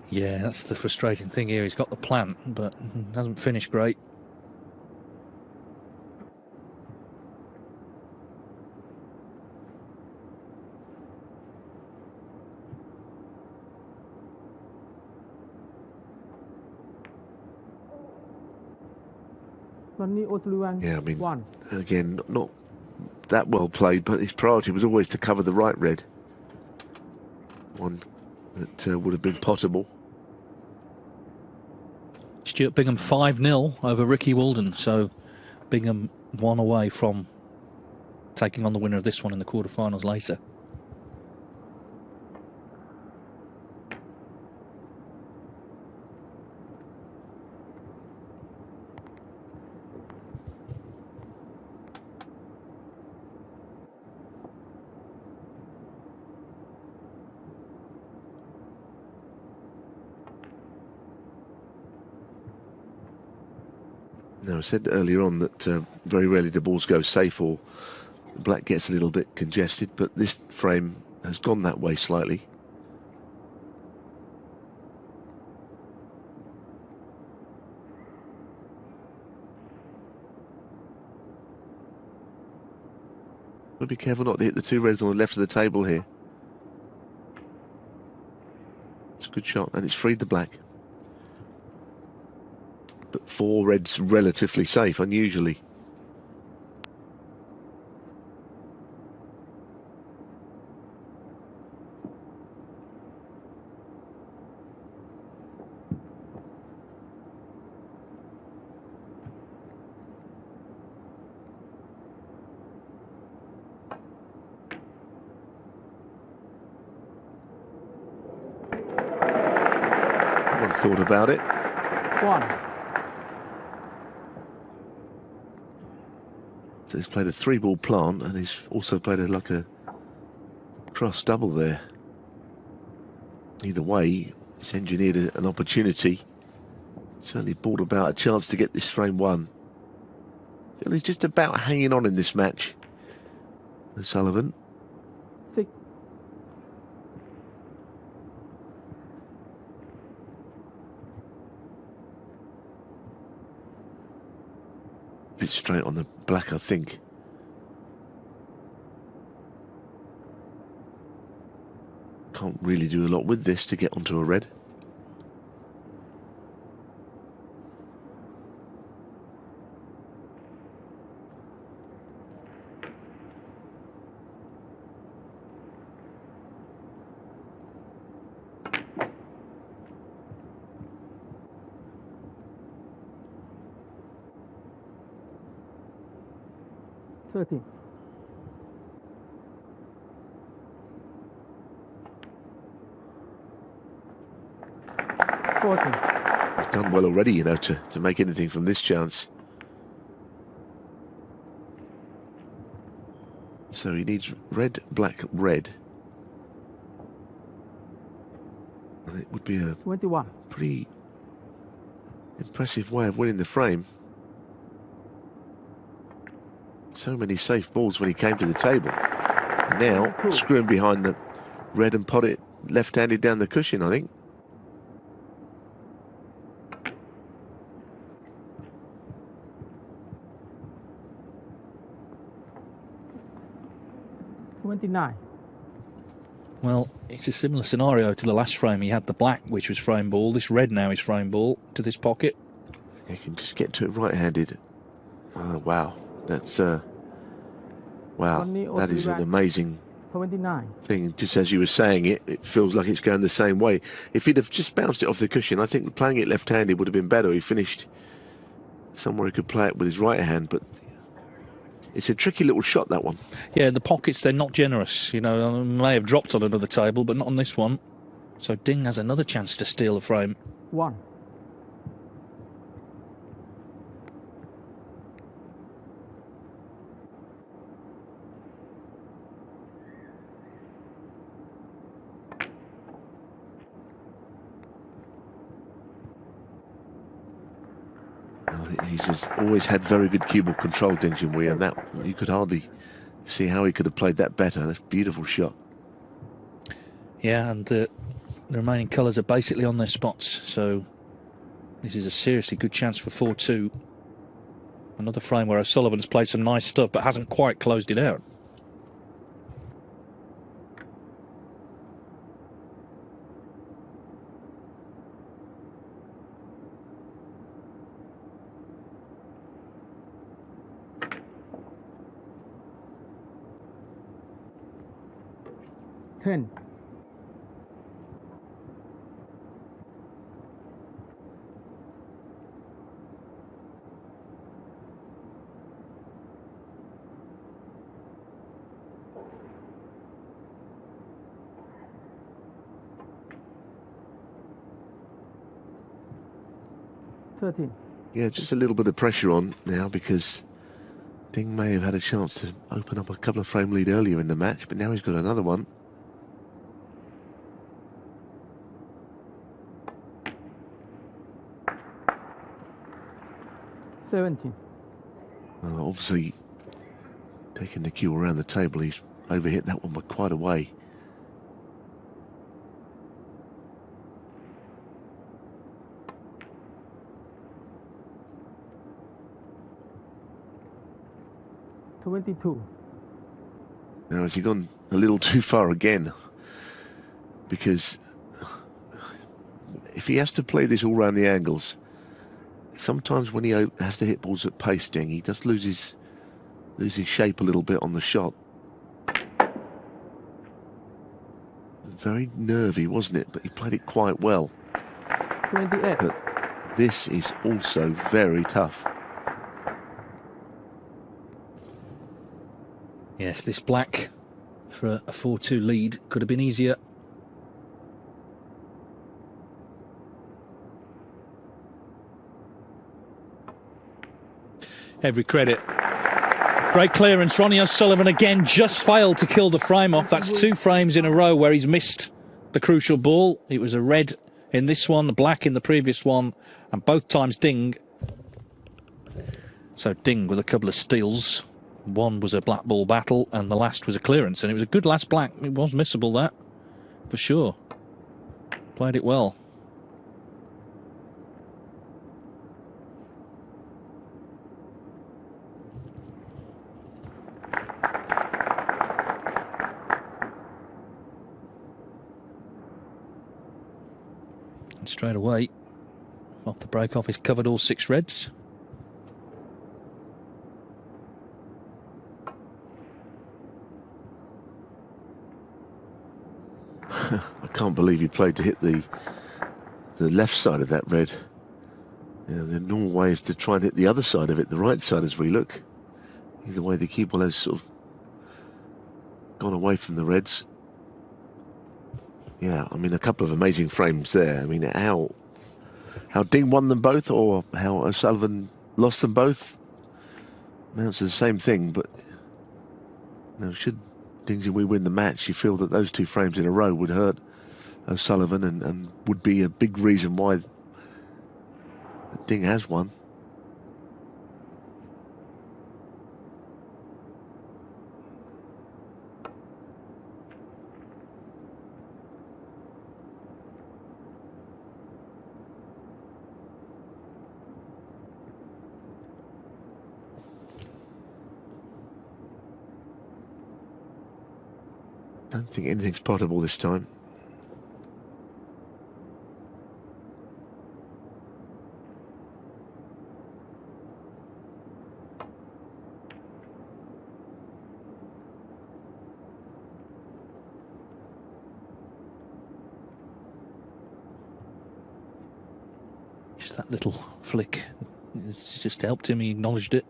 Yeah, that's the frustrating thing here. He's got the plant, but hasn't finished great. ronnie'osulvin, Yeah, I mean, 1. again, not that well played, but his priority was always to cover the right red. One that would have been potable. Stuart Bingham 5-0 over Ricky Walden, so Bingham 1 away from taking on the winner of this one in the quarterfinals later. Now, I said earlier on that very rarely the balls go safe or the black gets a little bit congested, but this frame has gone that way slightly. But be careful not to hit the 2 reds on the left of the table here. It's a good shot, and it's freed the black. But 4 reds relatively safe, unusually. One thought about it. 1. So he's played a 3-ball plant, and he's also played like a cross double there. Either way, he's engineered an opportunity. Certainly brought about a chance to get this frame won. And he's just about hanging on in this match. O'Sullivan. 6. Bit straight on the black, I think. Can't really do a lot with this to get onto a red. Thirteen. 14. He's done well already, you know, to make anything from this chance. So he needs red, black, red. And it would be a 21. pretty impressive way of winning the frame. So many safe balls when he came to the table. And now, screwing behind the red and pot it left-handed down the cushion, I think. Well, it's a similar scenario to the last frame. He had the black, which was frame ball. This red now is frame ball to this pocket. He can just get to it right-handed. Oh, wow. That's, well, Wow, Ronnie that is an O'Sullivan, amazing 29. thing. Just as you were saying it, it feels like it's going the same way. If he'd have just bounced it off the cushion, I think playing it left-handed would have been better. He finished somewhere he could play it with his right hand, but it's a tricky little shot, that one. Yeah, the pockets, they're not generous. You know, may have dropped on another table, but not on this one. So Ding has another chance to steal the frame. 1. He's just always had very good cue ball control, Ding Junhui, and that you could hardly see how he could have played that better. That's a beautiful shot. Yeah, and the remaining colours are basically on their spots, so this is a seriously good chance for 4-2. Another frame where O'Sullivan's played some nice stuff but hasn't quite closed it out. Ten. Yeah, just a little bit of pressure on now because Ding may have had a chance to open up a couple of frame lead earlier in the match, but now he's got another one. Obviously, taking the cue around the table, he's overhit that one by quite a way. Now, has he gone a little too far again? Because if he has to play this all round the angles, sometimes when he has to hit balls at pace, Ding, he does lose his shape a little bit on the shot. Very nervy, wasn't it? But he played it quite well. 28. But this is also very tough. Yes, this black for a 4-2 lead could have been easier. Every credit. Great clearance. Ronnie O'Sullivan again just failed to kill the frame off. That's 2 frames in a row where he's missed the crucial ball. It was a red in this one, a black in the previous one, and both times Ding. So Ding with a couple of steals. One was a black ball battle, and the last was a clearance. And it was a good last black. It was missable, that, for sure. Played it well. And straight away, off the break off, he's covered all 6 reds. I can't believe he played to hit the left side of that red. You know, the normal way is to try and hit the other side of it, the right side as we look. Either way, the cue ball has sort of gone away from the reds. Yeah, I mean, a couple of amazing frames there. I mean, how Ding won them both or how O'Sullivan lost them both amounts to the same thing, but you know, should Ding Junhui win the match, you feel that those 2 frames in a row would hurt O'Sullivan and would be a big reason why Ding has won. Don't think anything's potable this time. Just that little flick. It's just helped him. He acknowledged it.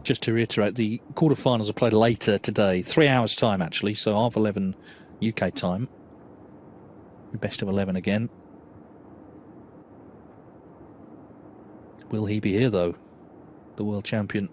Just to reiterate, the quarterfinals are played later today, 3 hours time actually, so half 11 UK time. Best of 11 again. Will he be here though, the world champion?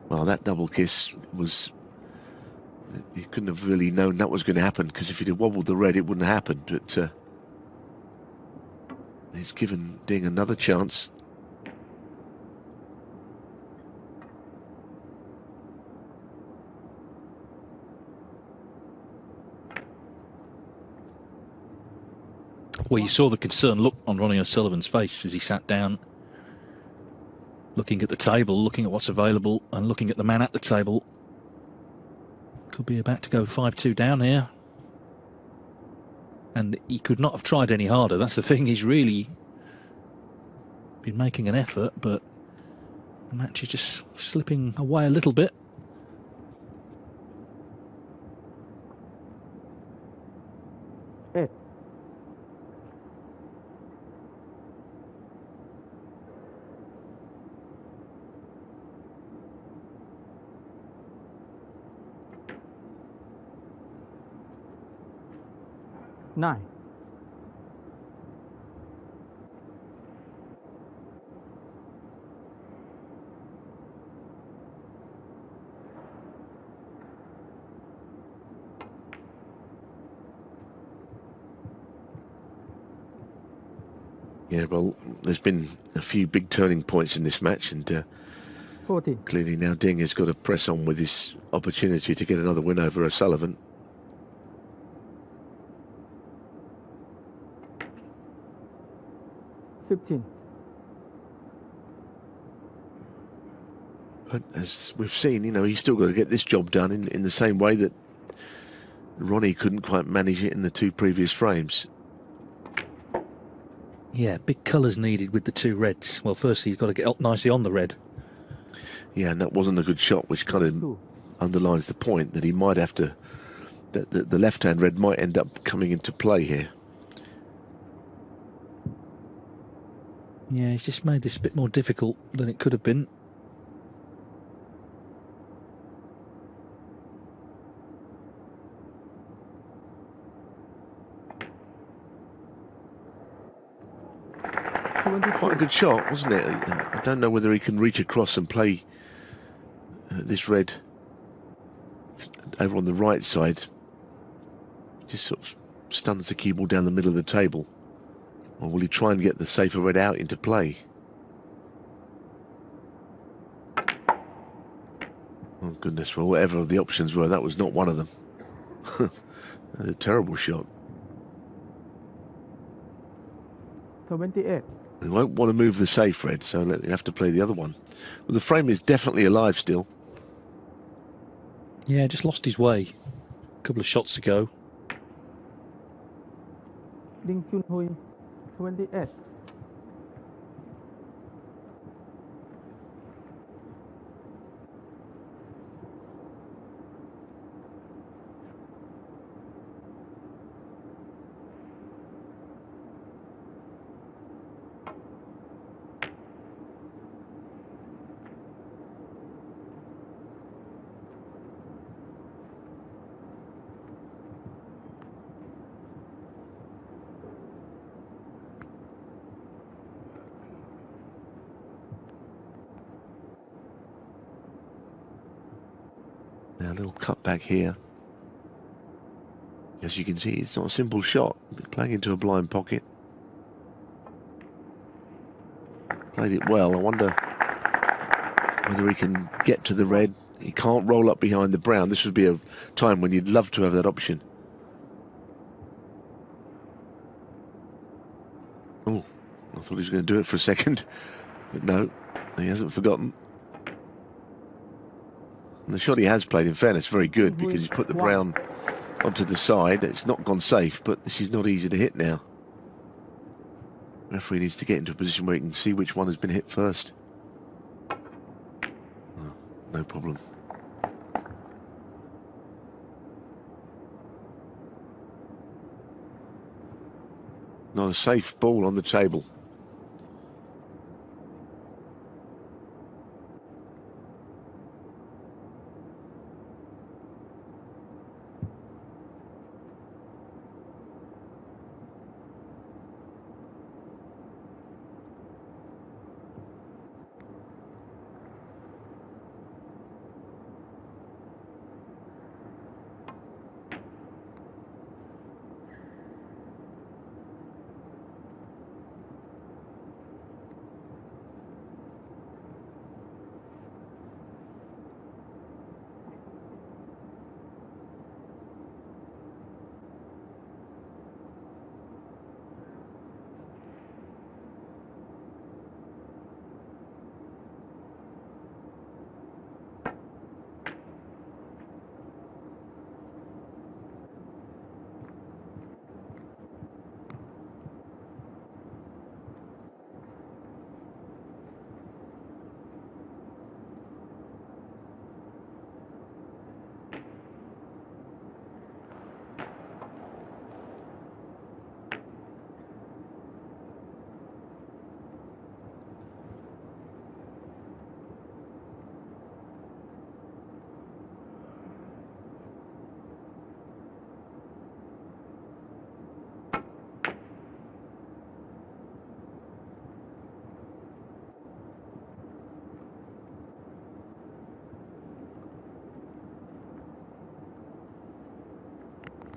Well, that double kiss was... You couldn't have really known that was going to happen, because if he'd have wobbled the red, it wouldn't have happened. But he's given Ding another chance. Well, you saw the concerned look on Ronnie O'Sullivan's face as he sat down, looking at the table, looking at what's available, and looking at the man at the table. Could be about to go 5-2 down here. And he could not have tried any harder. That's the thing. He's really been making an effort, but the match is just slipping away a little bit. Eight. Nine. Yeah, well, there's been a few big turning points in this match, and 14. clearly now Ding has got to press on with his opportunity to get another win over O'Sullivan. 15. But as we've seen, he's still got to get this job done in the same way that Ronnie couldn't quite manage it in the two previous frames. Yeah, big colours needed with the two reds. Well, firstly, he's got to get up nicely on the red. Yeah, and that wasn't a good shot, which kind of underlines the point that he might have to, that the left-hand red might end up coming into play here. Yeah, he's just made this a bit more difficult than it could have been. Quite a good shot, wasn't it? I don't know whether he can reach across and play this red over on the right side. Just sort of stuns the cue ball down the middle of the table. Or will he try and get the safer red out into play? Oh goodness, well, whatever the options were, that was not one of them. That's a terrible shot. 28. He won't want to move the safe red, so he'll have to play the other one. But the frame is definitely alive still. Yeah, just lost his way a couple of shots ago. Ding Junhui, 28. Now a little cut back here. As you can see, it's not a simple shot. Playing into a blind pocket. Played it well. I wonder whether he can get to the red. He can't roll up behind the brown. This would be a time when you'd love to have that option. Oh, I thought he was going to do it for a second. But no, he hasn't forgotten. And the shot he has played, in fairness, very good, because he's put the brown onto the side. It's not gone safe, but this is not easy to hit now. The referee needs to get into a position where he can see which one has been hit first. Oh, no problem. Not a safe ball on the table.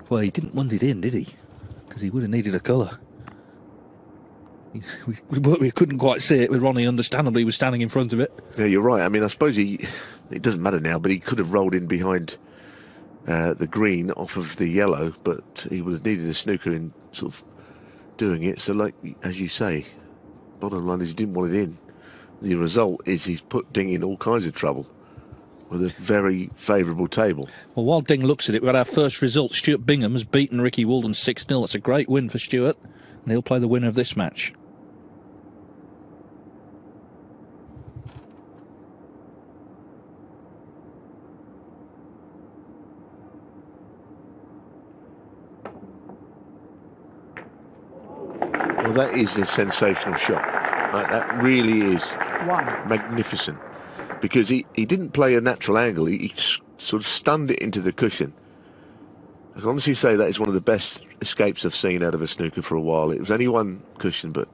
Well, he didn't want it in, did he? Because he would have needed a colour. We couldn't quite see it with Ronnie, understandably, was standing in front of it. Yeah, you're right. I mean, I suppose it doesn't matter now, but he could have rolled in behind the green off of the yellow, but he would have needed a snooker in sort of doing it. So, like, as you say, bottom line is he didn't want it in. The result is he's put Ding in all kinds of trouble with a very favourable table. Well, while Ding looks at it, we had our first result. Stuart Bingham has beaten Ricky Walden 6-0. That's a great win for Stuart, and he'll play the winner of this match. Well, that is a sensational shot. That really is magnificent. Because he didn't play a natural angle. He sort of stunned it into the cushion. I can honestly say that is one of the best escapes I've seen out of a snooker for a while. It was only one cushion, but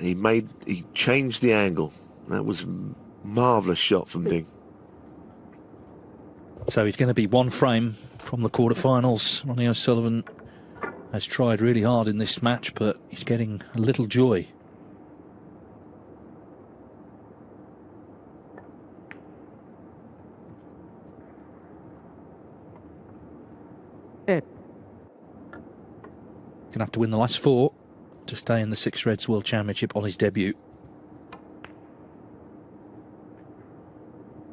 he changed the angle. That was a marvellous shot from Ding. So he's going to be one frame from the quarterfinals. Ronnie O'Sullivan has tried really hard in this match, but he's getting a little joy. Eight. Going to have to win the last 4 to stay in the Six Reds World Championship on his debut.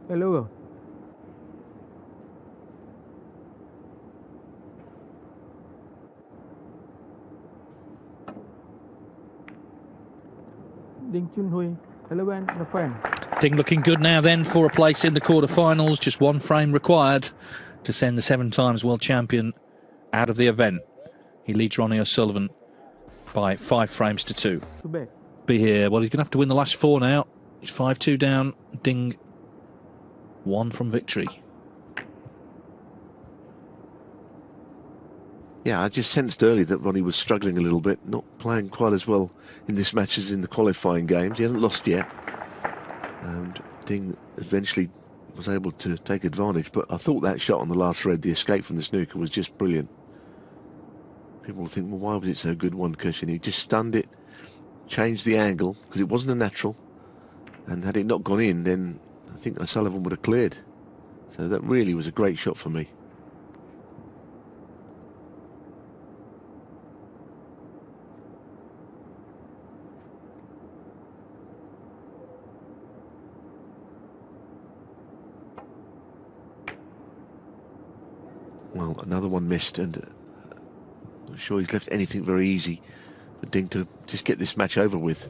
Hello. Ding Junhui, 11, the frame. Ding looking good now then for a place in the quarterfinals. Just one frame required to send the 7 times world champion out of the event. He leads Ronnie O'Sullivan by 5 frames to 2. Be here. Well, he's going to have to win the last 4 now. He's 5-2 down. Ding 1 from victory. Yeah, I just sensed early that Ronnie was struggling a little bit, not playing quite as well in this match as in the qualifying games. He hasn't lost yet. And Ding eventually was able to take advantage. But I thought that shot on the last thread, the escape from the snooker, was just brilliant. People will think, well, why was it so good, one cushion? He just stunned it, changed the angle, because it wasn't a natural. And had it not gone in, then I think O'Sullivan would have cleared. So that really was a great shot for me. Well, another one missed, and I'm not sure he's left anything very easy for Ding to just get this match over with.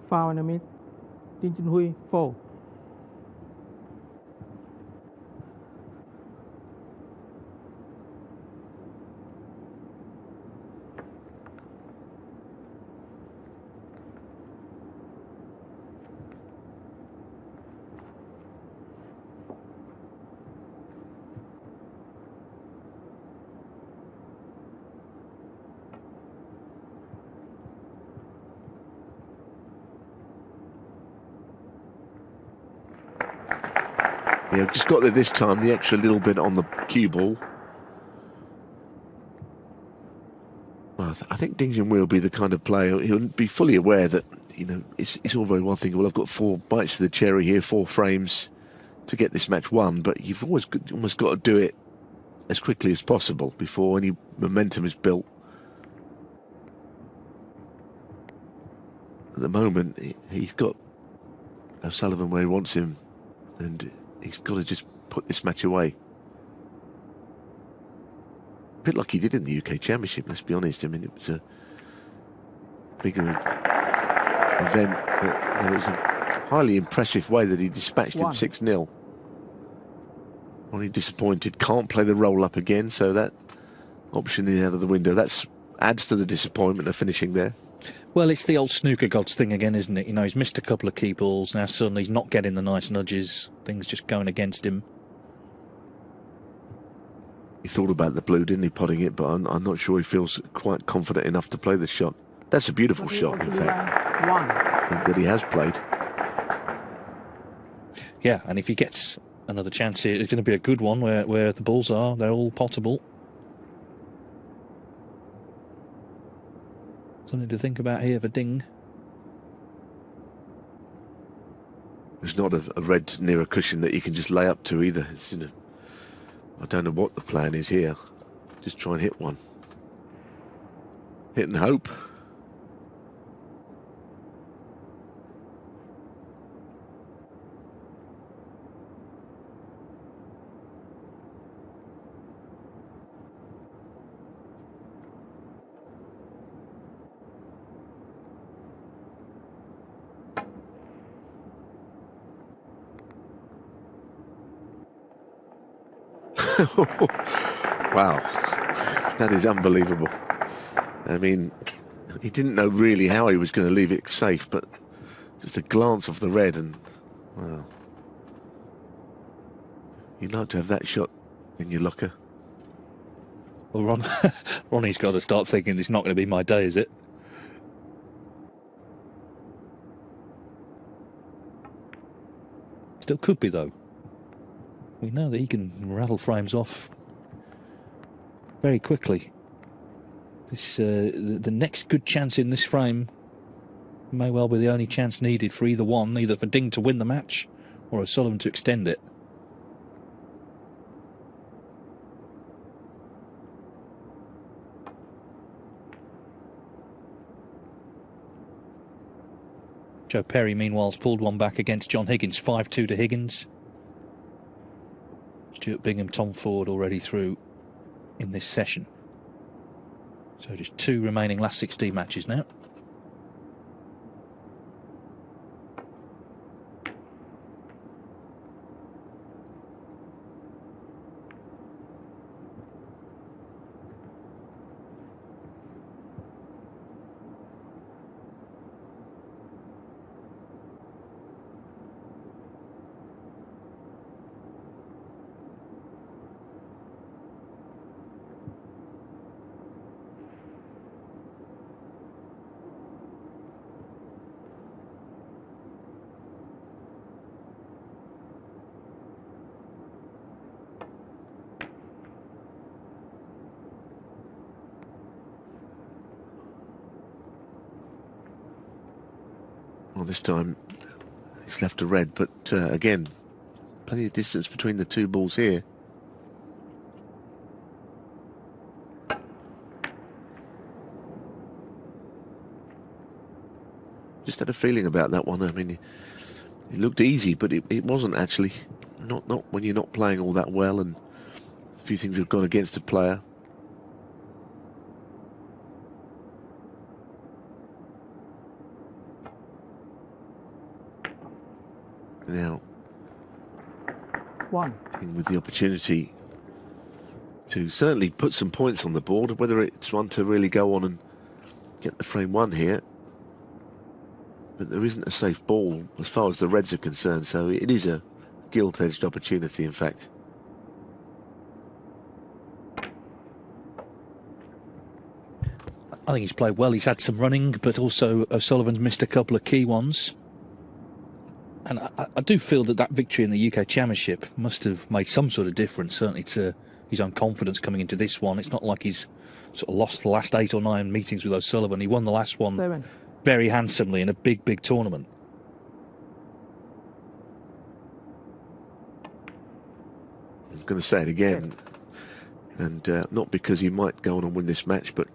Foul in the mid. Ding Junhui, 4. Yeah, just got there this time, the extra little bit on the cue ball. Well, I think Ding Junhui will be the kind of player, he'll be fully aware that, you know, it's all very well thinking, well, I've got 4 bites of the cherry here, 4 frames to get this match won, but you've almost got to do it as quickly as possible before any momentum is built. At the moment, he's got O'Sullivan where he wants him, and he's got to just put this match away. A bit like he did in the UK Championship, let's be honest. I mean, it was a bigger event, but it was a highly impressive way that he dispatched him 6-0. Only disappointed, can't play the roll-up again, so that option is out of the window. That adds to the disappointment of finishing there. Well, it's the old snooker gods thing again, isn't it? You know, he's missed a couple of key balls, now suddenly he's not getting the nice nudges, things just going against him. He thought about the blue, didn't he, potting it, but I'm not sure he feels quite confident enough to play this shot. That's a beautiful shot, in fact, that he has played. Yeah, and if he gets another chance here, it's going to be a good one where the balls are, they're all potable. Something to think about here for Ding. There's not a red near a cushion that you can just lay up to either. It's in a, I don't know what the plan is here. Just try and hit one. Hit and hope. Wow, that is unbelievable. I mean, he didn't know really how he was going to leave it safe, but just a glance of the red and, wow. You'd like to have that shot in your locker. Well, Ronnie's got to start thinking it's not going to be my day, is it? Still could be, though. We know that he can rattle frames off very quickly. This the next good chance in this frame may well be the only chance needed for either one, either for Ding to win the match or O'Sullivan to extend it. Joe Perry, meanwhile, has pulled one back against John Higgins, 5-2 to Higgins. Stuart Bingham, Tom Ford already through in this session. So just 2 remaining last 16 matches now. Well, this time he's left a red, but again, plenty of distance between the 2 balls here. Just had a feeling about that one. I mean, it looked easy, but it wasn't actually. Not when you're not playing all that well, and a few things have gone against a player. Now, with the opportunity to certainly put some points on the board, whether it's one to really go on and get the frame 1 here. But there isn't a safe ball as far as the reds are concerned, so it is a gilt-edged opportunity, in fact. I think he's played well. He's had some running, but also O'Sullivan's missed a couple of key ones. And I do feel that victory in the UK Championship must have made some sort of difference, certainly to his own confidence coming into this one. It's not like he's sort of lost the last 8 or 9 meetings with O'Sullivan. He won the last one very handsomely in a big, big tournament. I'm going to say it again, and not because he might go on and win this match, but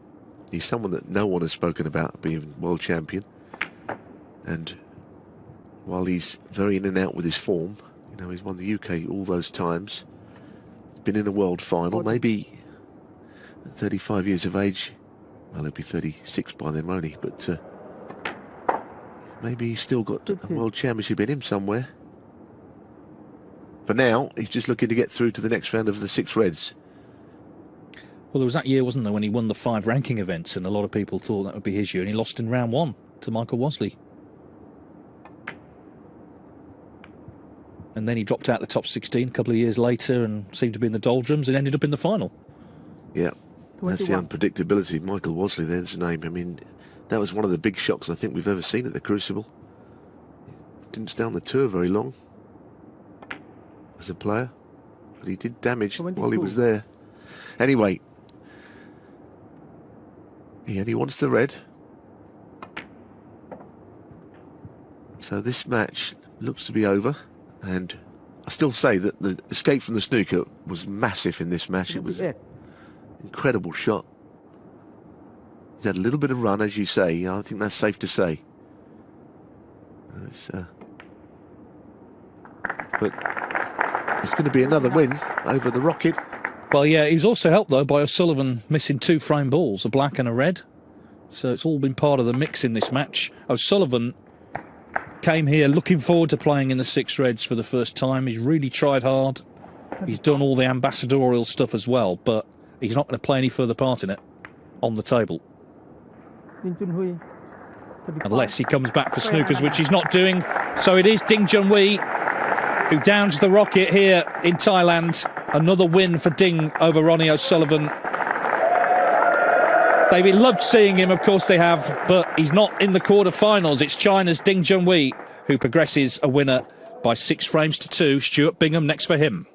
he's someone that no one has spoken about being world champion. And while he's very in and out with his form, You know, he's won the UK all those times. Been in a world final, maybe at 35 years of age. Well, he'll be 36 by then, won't he? But maybe he's still got a world championship in him somewhere. For now, he's just looking to get through to the next round of the Six Reds. Well, there was that year, wasn't there, when he won the 5 ranking events, and a lot of people thought that would be his year, and he lost in round 1 to Michael Wosley. And then he dropped out the top 16 a couple of years later and seemed to be in the doldrums and ended up in the final. Yeah, that's the unpredictability. Michael Wosley, there's the name. I mean, that was one of the big shocks I think we've ever seen at the Crucible. Didn't stay on the tour very long as a player, but he did damage while he was there. Anyway, he only wants the red. So this match looks to be over, and I still say that the escape from the snooker was massive in this match. It was an incredible shot. He's had a little bit of run, as you say. I think that's safe to say. But it's going to be another win over the Rocket. Well, yeah, he's also helped, though, by O'Sullivan missing 2 frame balls, a black and a red. So it's all been part of the mix in this match. O'Sullivan came here looking forward to playing in the Six Reds for the first time. He's really tried hard. He's done all the ambassadorial stuff as well, but he's not going to play any further part in it on the table. Unless he comes back for snookers, which he's not doing. So it is Ding Junhui who downs the Rocket here in Thailand. Another win for Ding over Ronnie O'Sullivan. They've loved seeing him, of course they have, but he's not in the quarter-finals. It's China's Ding Junhui who progresses a winner by 6 frames to 2. Stuart Bingham next for him.